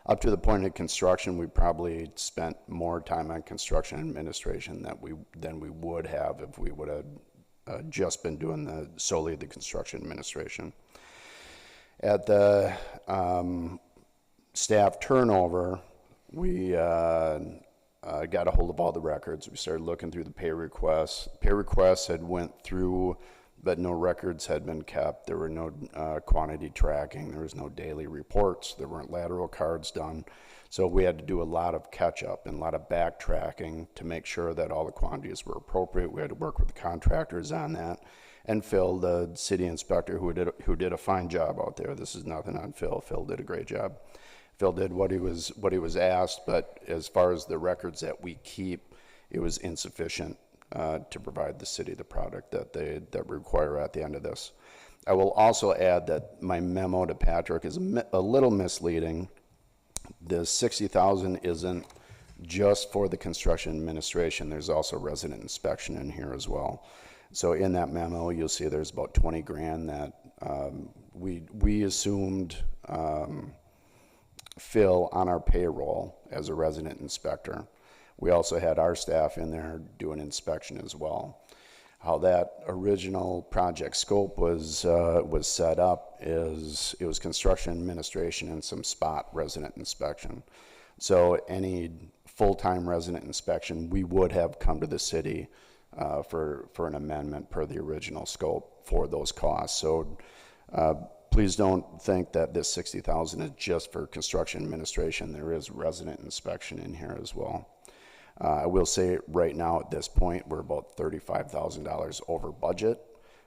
up to the point of construction, we probably spent more time on construction administration than we would have if we would have just been doing solely the construction administration. At the staff turnover, we got a hold of all the records. We started looking through the pay requests. Pay requests had went through, but no records had been kept. There were no quantity tracking. There was no daily reports. There weren't lateral cards done. So we had to do a lot of catch-up and a lot of backtracking to make sure that all the quantities were appropriate. We had to work with the contractors on that. And Phil, the city inspector, who did a fine job out there. This is nothing on Phil. Phil did a great job. Phil did what he was asked, but as far as the records that we keep, it was insufficient to provide the city the product that we require at the end of this. I will also add that my memo to Patrick is a little misleading. The 60,000 isn't just for the construction administration. There's also resident inspection in here as well. So in that memo, you'll see there's about 20 grand that we assumed Phil on our payroll as a resident inspector. We also had our staff in there do an inspection as well. How that original project scope was set up is it was construction administration and some spot resident inspection. So any full-time resident inspection, we would have come to the city for an amendment per the original scope for those costs. So please don't think that this 60,000 is just for construction administration. There is resident inspection in here as well. I will say right now at this point, we're about $35,000 over budget.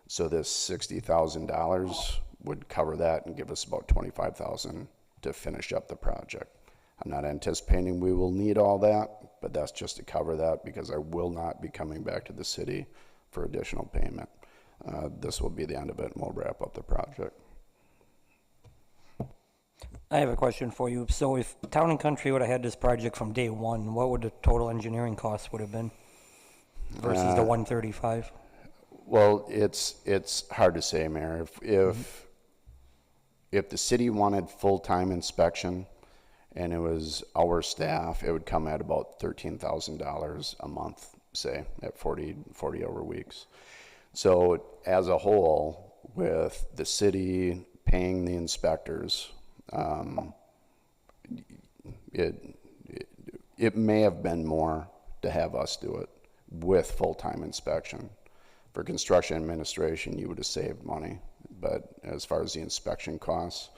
So this $60,000 would cover that and give us about $25,000 to finish up the project. I'm not anticipating we will need all that, but that's just to cover that because I will not be coming back to the city for additional payment. This will be the end of it and we'll wrap up the project. I have a question for you. So if Town and Country would have had this project from day one, what would the total engineering cost would have been versus the 135? Well, it's hard to say, Mayor. If the city wanted full-time inspection and it was our staff, it would come at about $13,000 a month, say, at 40 hour weeks. So as a whole, with the city paying the inspectors, it may have been more to have us do it with full-time inspection. For construction administration, you would have saved money, but as far as the inspection costs,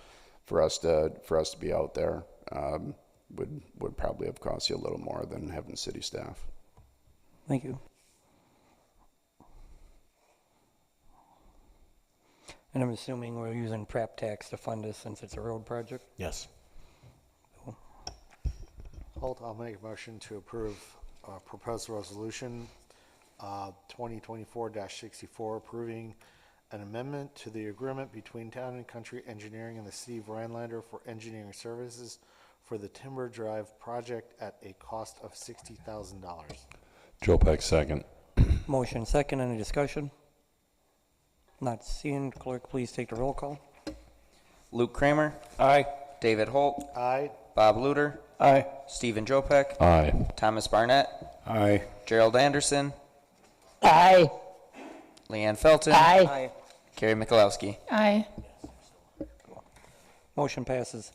for us to be out there, would probably have cost you a little more than having city staff. Thank you. And I'm assuming we're using prep tax to fund this since it's a road project? Yes. Holt, I'll make a motion to approve proposed resolution 2024-64 approving an amendment to the agreement between Town and Country Engineering and the City of Rhinelander for engineering services for the Timber Drive project at a cost of $60,000. Joe Peck, second. Motion second, any discussion? Not seeing. Clerk, please take the roll call. Luke Kramer. Aye. David Holt. Aye. Bob Luter. Aye. Stephen Jopek. Aye. Thomas Barnett. Aye. Gerald Anderson. Aye. Leanne Felton. Aye. Carrie Mikulowski. Aye. Motion passes.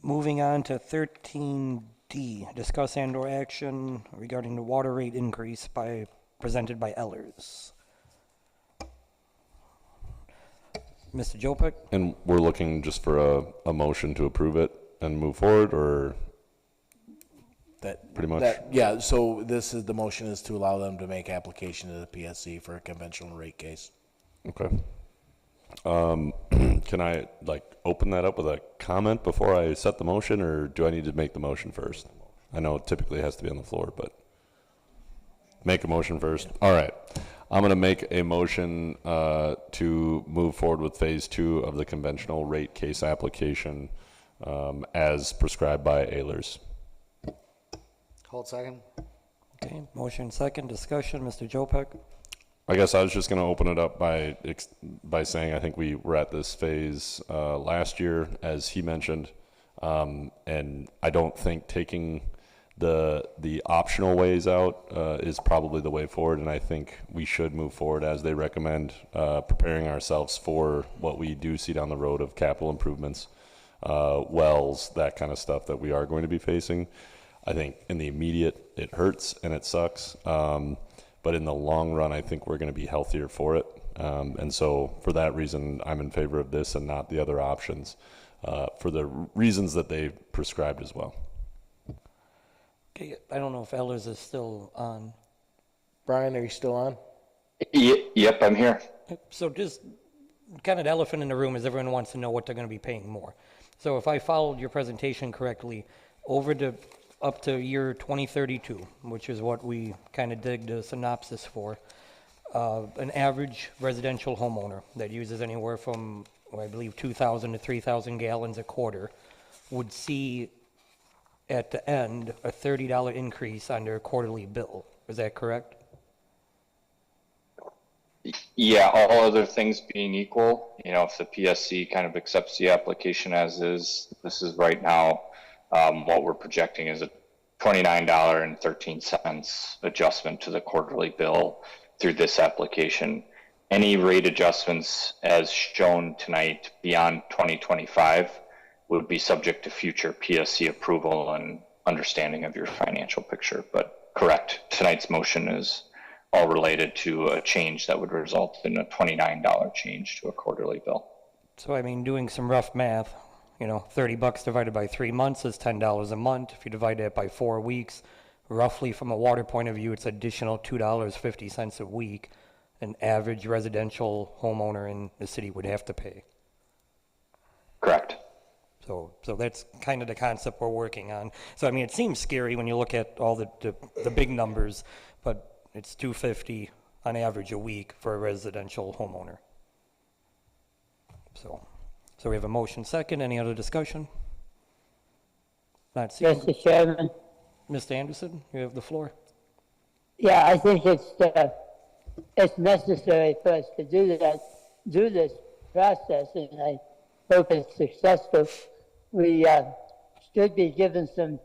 Moving on to 13D, discuss and/or action regarding the water rate increase presented by Ellers. Mr. Jopek? And we're looking just for a motion to approve it and move forward, or That pretty much? yeah. So the motion is to allow them to make application to the PSC for a conventional rate case. Okay. Can I open that up with a comment before I set the motion, or do I need to make the motion first? I know it typically has to be on the floor, but make a motion first. All right. I'm going to make a motion to move forward with phase 2 of the conventional rate case application as prescribed by Ehlers. Holt second. Okay, motion second, discussion. Mr. Jopek? I guess I was just going to open it up by saying I think we were at this phase last year, as he mentioned, and I don't think taking the optional ways out is probably the way forward, and I think we should move forward as they recommend, preparing ourselves for what we do see down the road of capital improvements, wells, that kind of stuff that we are going to be facing. I think in the immediate it hurts and it sucks, but in the long run I think we're going to be healthier for it, and so for that reason I'm in favor of this and not the other options, for the reasons that they prescribed as well. Okay, I don't know if Ehlers is still on. Brian, are you still on? Yep, I'm here. So just kind of the elephant in the room is everyone wants to know what they're going to be paying more. So if I followed your presentation correctly, up to year 2032, which is what we kind of did the synopsis for, an average residential homeowner that uses anywhere from, I believe, 2,000 to 3,000 gallons a quarter would see at the end a $30 increase on their quarterly bill. Is that correct? Yeah, all other things being equal, if the PSC kind of accepts the application as is, this is right now, what we're projecting is a $29.13 adjustment to the quarterly bill through this application. Any rate adjustments as shown tonight beyond 2025 would be subject to future PSC approval and understanding of your financial picture. But correct, tonight's motion is all related to a change that would result in a $29 change to a quarterly bill. So, I mean, doing some rough math, $30 divided by 3 months is $10 a month. If you divide that by 4 weeks, roughly from a water point of view, it's additional $2.50 a week an average residential homeowner in the city would have to pay. Correct. So that's kind of the concept we're working on. So, I mean, it seems scary when you look at all the big numbers, but it's $250 on average a week for a residential homeowner. So we have a motion second. Any other discussion? Not seeing. Mr. Chairman. Mr. Anderson, you have the floor. Yeah, I think it's necessary for us to do this process, and I hope it's successful. We should be given some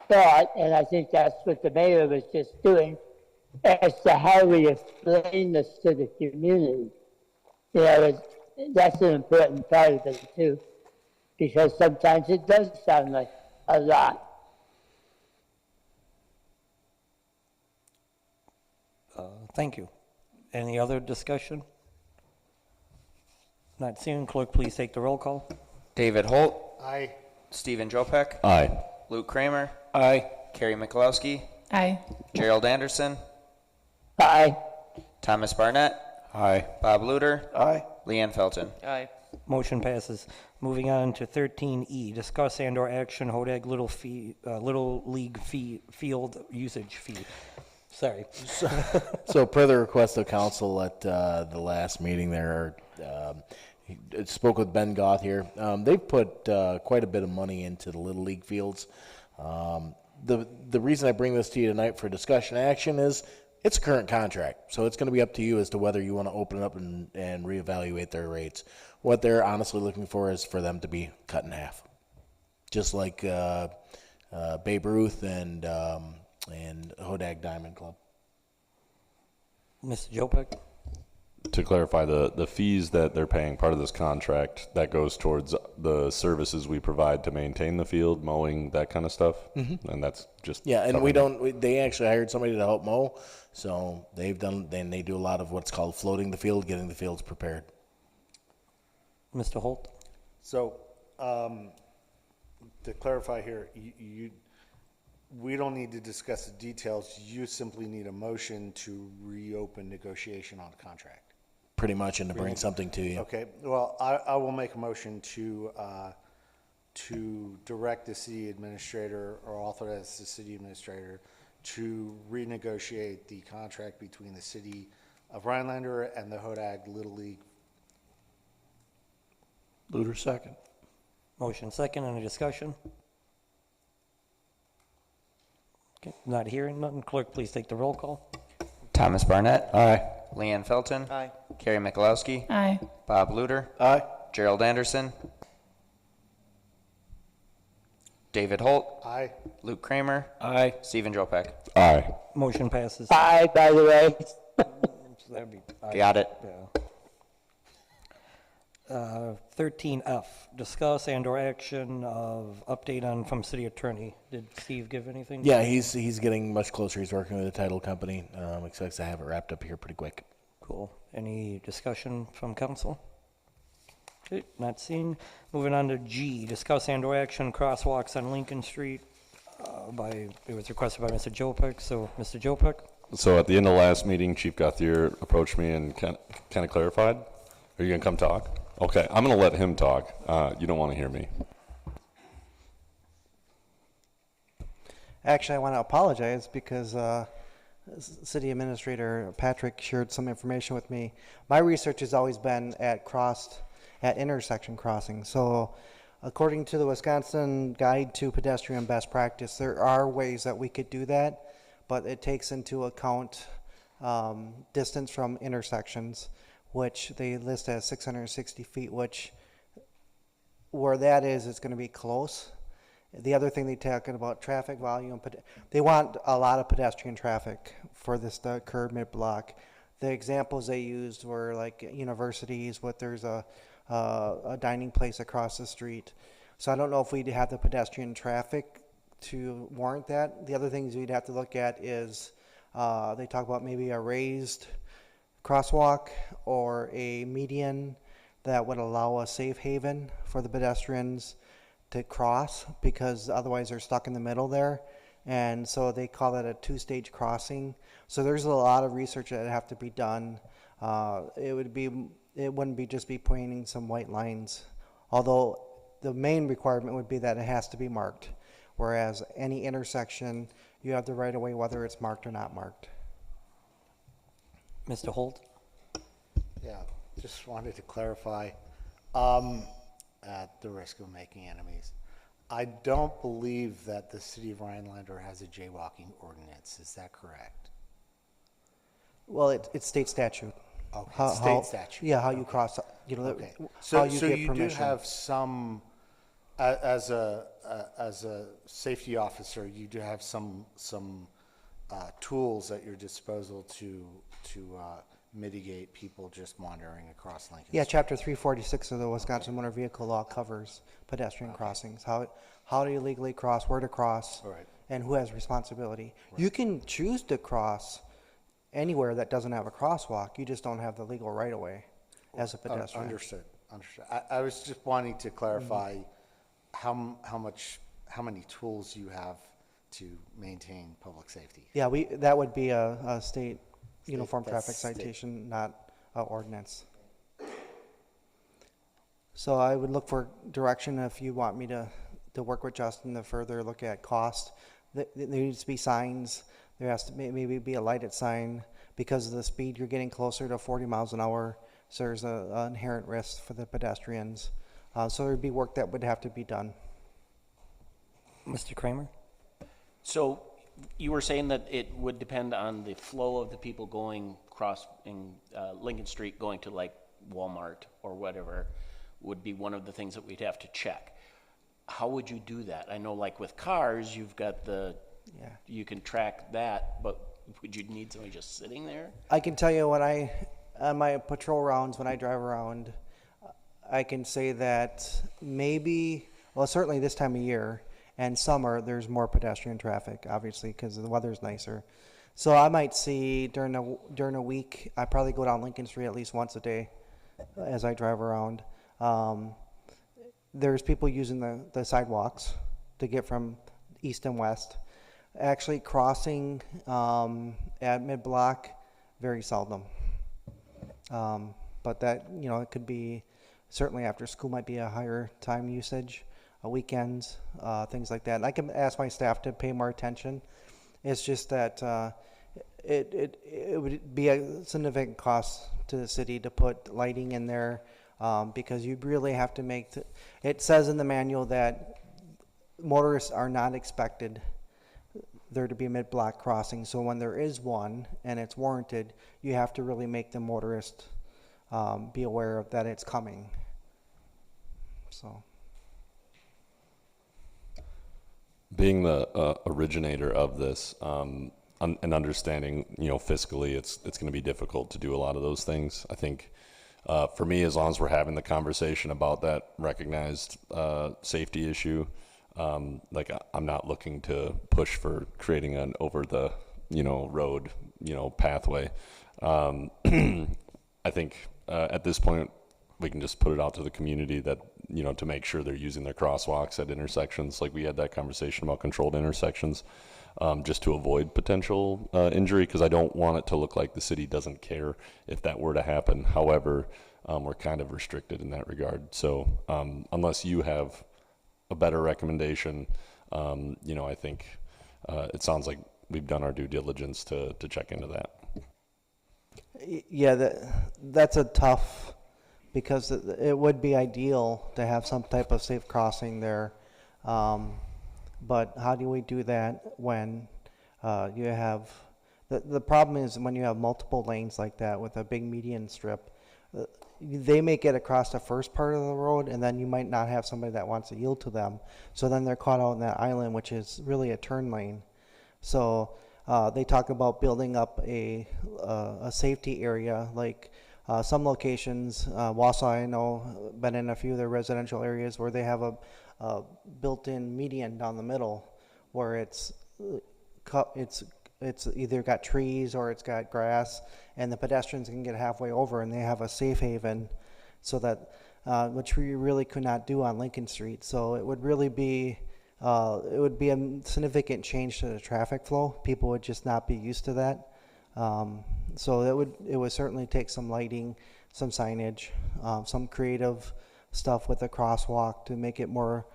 thought, and I think that's what the mayor was just doing, as to how we explain this to the community. That's an important part of it too, because sometimes it does sound like a lot. Thank you. Any other discussion? Not seeing. Clerk, please take the roll call. David Holt. Aye. Stephen Jopek. Aye. Luke Kramer. Aye. Carrie Mikulowski. Aye. Gerald Anderson. Aye. Thomas Barnett. Aye. Bob Luter. Aye. Leanne Felton. Aye. Motion passes. Moving on to 13E, discuss and/or action Hodag Little League field usage fee. Sorry. So per the request of council at the last meeting there, spoke with Ben Goth here. They've put quite a bit of money into the Little League fields. The reason I bring this to you tonight for discussion action is it's a current contract, so it's going to be up to you as to whether you want to open it up and reevaluate their rates. What they're honestly looking for is for them to be cut in half, just like Babe Ruth and Hodag Diamond Club. Mr. Jopek? To clarify, the fees that they're paying, part of this contract, that goes towards the services we provide to maintain the field, mowing, that kind of stuff. Mm-hmm. And that's just... Yeah, and they actually hired somebody to help mow, so they do a lot of what's called floating the field, getting the fields prepared. Mr. Holt? So, to clarify here, we don't need to discuss the details. You simply need a motion to reopen negotiation on the contract. Pretty much, and to bring something to you. Okay. Well, I will make a motion to direct the city administrator or authorize the city administrator to renegotiate the contract between the city of Rhinelander and the Hodag Little League. Luter second. Motion second. Any discussion? Okay, not hearing nothing. Clerk, please take the roll call. Thomas Barnett. Aye. Leanne Felton. Aye. Carrie Mikulowski. Aye. Bob Luter. Aye. Gerald Anderson. David Holt. Aye. Luke Kramer. Aye. Stephen Jopek. Aye. Motion passes. Aye, by the way. So that'd be Got it. Yeah. 13F, discuss and/or action of update from city attorney. Did Steve give anything? Yeah, he's getting much closer. He's working with the title company. Expects to have it wrapped up here pretty quick. Cool. Any discussion from council? Okay, not seen. Moving on to G, discuss and/or action crosswalks on Lincoln Street. It was requested by Mr. Jopek. So, Mr. Jopek? So at the end of last meeting, Chief Gauthier approached me and kind of clarified. Are you going to come talk? Okay, I'm going to let him talk. You don't want to hear me. Actually, I want to apologize because City Administrator Patrick shared some information with me. My research has always been at intersection crossings. So according to the Wisconsin Guide to Pedestrian Best Practice, there are ways that we could do that, but it takes into account distance from intersections, which they list as 660 feet, which where that is, it's going to be close. The other thing they talking about traffic volume, they want a lot of pedestrian traffic for this to occur mid-block. The examples they used were like universities, there's a dining place across the street. So I don't know if we'd have the pedestrian traffic to warrant that. The other things we'd have to look at is they talk about maybe a raised crosswalk or a median that would allow a safe haven for the pedestrians to cross, because otherwise they're stuck in the middle there. And so they call that a two-stage crossing. So there's a lot of research that would have to be done. It wouldn't be just be pointing some white lines, although the main requirement would be that it has to be marked, whereas any intersection you have the right of way whether it's marked or not marked. Mr. Holt? Yeah, just wanted to clarify, at the risk of making enemies, I don't believe that the city of Rhinelander has a jaywalking ordinance. Is that correct? Well, it's state statute. Okay, state statute. Yeah, how you cross, Okay. how So you you get do permission. have some, as a safety officer, you do have some tools at your disposal to mitigate people just wandering across Lincoln Yeah, Street. Chapter 346 of the Wisconsin Motor Vehicle Law covers pedestrian crossings. How do you legally cross, where to cross, Right. and who has responsibility. You can choose to cross anywhere that doesn't have a crosswalk. You just don't have the legal right of way as a pedestrian. Understood. I was just wanting to clarify how many tools you have to maintain public safety. Yeah, that would be a state uniform that's traffic state. citation, not an ordinance. So I would look for direction if you want me to work with Justin to further look at cost. There needs to be signs. There has to maybe be a lighted sign because of the speed. You're getting closer to 40 miles an hour, so there's an inherent risk for the pedestrians. So there'd be work that would have to be done. Mr. Kramer? So you were saying that it would depend on the flow of the people going crossing Lincoln Street, going to like Walmart or whatever, would be one of the things that we'd have to check. How would you do that? I know like with cars, you've got you can track that, but would you need somebody just sitting there? I can tell you on my patrol rounds, when I drive around, I can say that certainly this time of year and summer, there's more pedestrian traffic, obviously, because the weather's nicer. So I might see during a week, I probably go down Lincoln Street at least once a day as I drive around. There's people using the sidewalks to get from east and west. Actually crossing at mid-block, very seldom. But that, it could be, certainly after school might be a higher time usage, weekends, things like that. And I can ask my staff to pay more attention. It's just that it would be a significant cost to the city to put lighting in there because you really have to make, it says in the manual that motorists are not expected there to be a mid-block crossing. So when there is one and it's warranted, you have to really make the motorist be aware of that it's coming. So. Being the originator of this and understanding, fiscally, it's going to be difficult to do a lot of those things. I think for me, as long as we're having the conversation about that recognized safety issue, I'm not looking to push for creating an over the road pathway. I think at this point we can just put it out to the community that to make sure they're using their crosswalks at intersections. Like we had that conversation about controlled intersections, just to avoid potential injury, because I don't want it to look like the city doesn't care if that were to happen. However, we're kind of restricted in that regard. So unless you have a better recommendation, I think it sounds like we've done our due diligence to check into that. Yeah, that's a tough, because it would be ideal to have some type of safe crossing there. But how do we do that when you have The problem is when you have multiple lanes like that with a big median strip, they may get across the first part of the road, and then you might not have somebody that wants to yield to them. So then they're caught out in that island, which is really a turn lane. So they talk about building up a safety area, like some locations, Wausau, I know, been in a few of their residential areas where they have a built-in median down the middle, where it's either got trees or it's got grass, and the pedestrians can get halfway over, and they have a safe haven, so that which we really could not do on Lincoln Street. So it would really be a significant change to the traffic flow. People would just not be used to that. So it would certainly take some lighting, some signage, some creative stuff with a crosswalk to make it more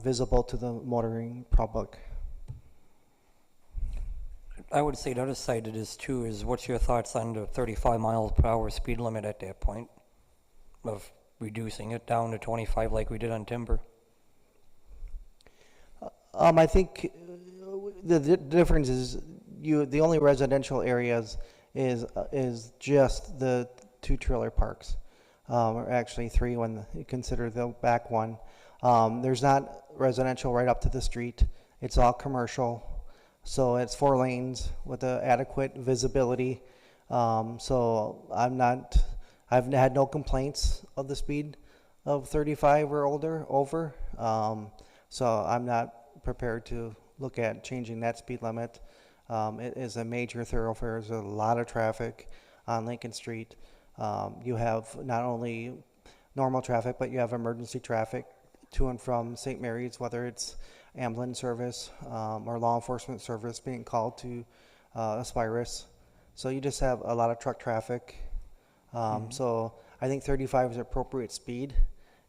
visible to the motoring public. I would say the other side of this too is, what's your thoughts on the 35 miles per hour speed limit at that point, of reducing it down to 25 like we did on Timber? I think the difference is the only residential areas is just the 2 trailer parks, or actually 3 when you consider the back one. There's not residential right up to the street. It's all commercial. So it's 4 lanes with adequate visibility. So I've had no complaints of the speed of 35 or over. So I'm not prepared to look at changing that speed limit. It is a major thoroughfare. There's a lot of traffic on Lincoln Street. You have not only normal traffic, but you have emergency traffic to and from St. Mary's, whether it's ambulance service or law enforcement service being called to Aspirus. So you just have a lot of truck traffic. So I think 35 is appropriate speed.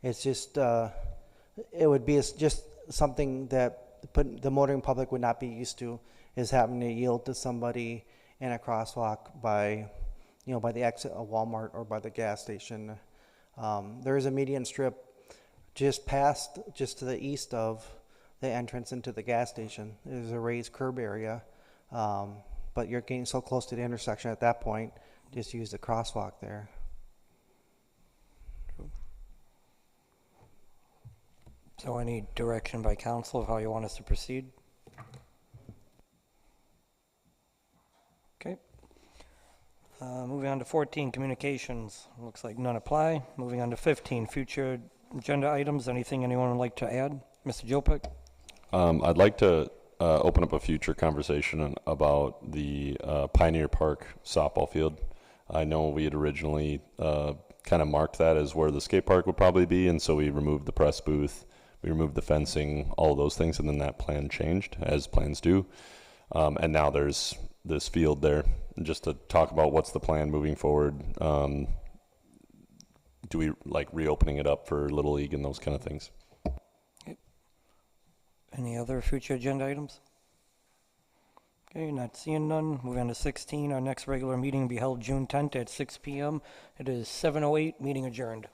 It's just, it would be just something that the motoring public would not be used to, is having to yield to somebody in a crosswalk by the exit of Walmart or by the gas station. There is a median strip just to the east of the entrance into the gas station. There's a raised curb area, but you're getting so close to the intersection at that point, just use the crosswalk there. So any direction by council of how you want us to proceed? Okay. Moving on to 14, communications. Looks like none apply. Moving on to 15, future agenda items. Anything anyone would like to add? Mr. Jopek? I'd like to open up a future conversation about the Pioneer Park softball field. I know we had originally kind of marked that as where the skate park would probably be, and so we removed the press booth, we removed the fencing, all of those things, and then that plan changed, as plans do. And now there's this field there. Just to talk about what's the plan moving forward. Do we like reopening it up for Little League and those kind of things? Any other future agenda items? Okay, not seeing none. Moving on to 16, our next regular meeting will be held June 10th at 6 p.m. It is 7:08, meeting adjourned.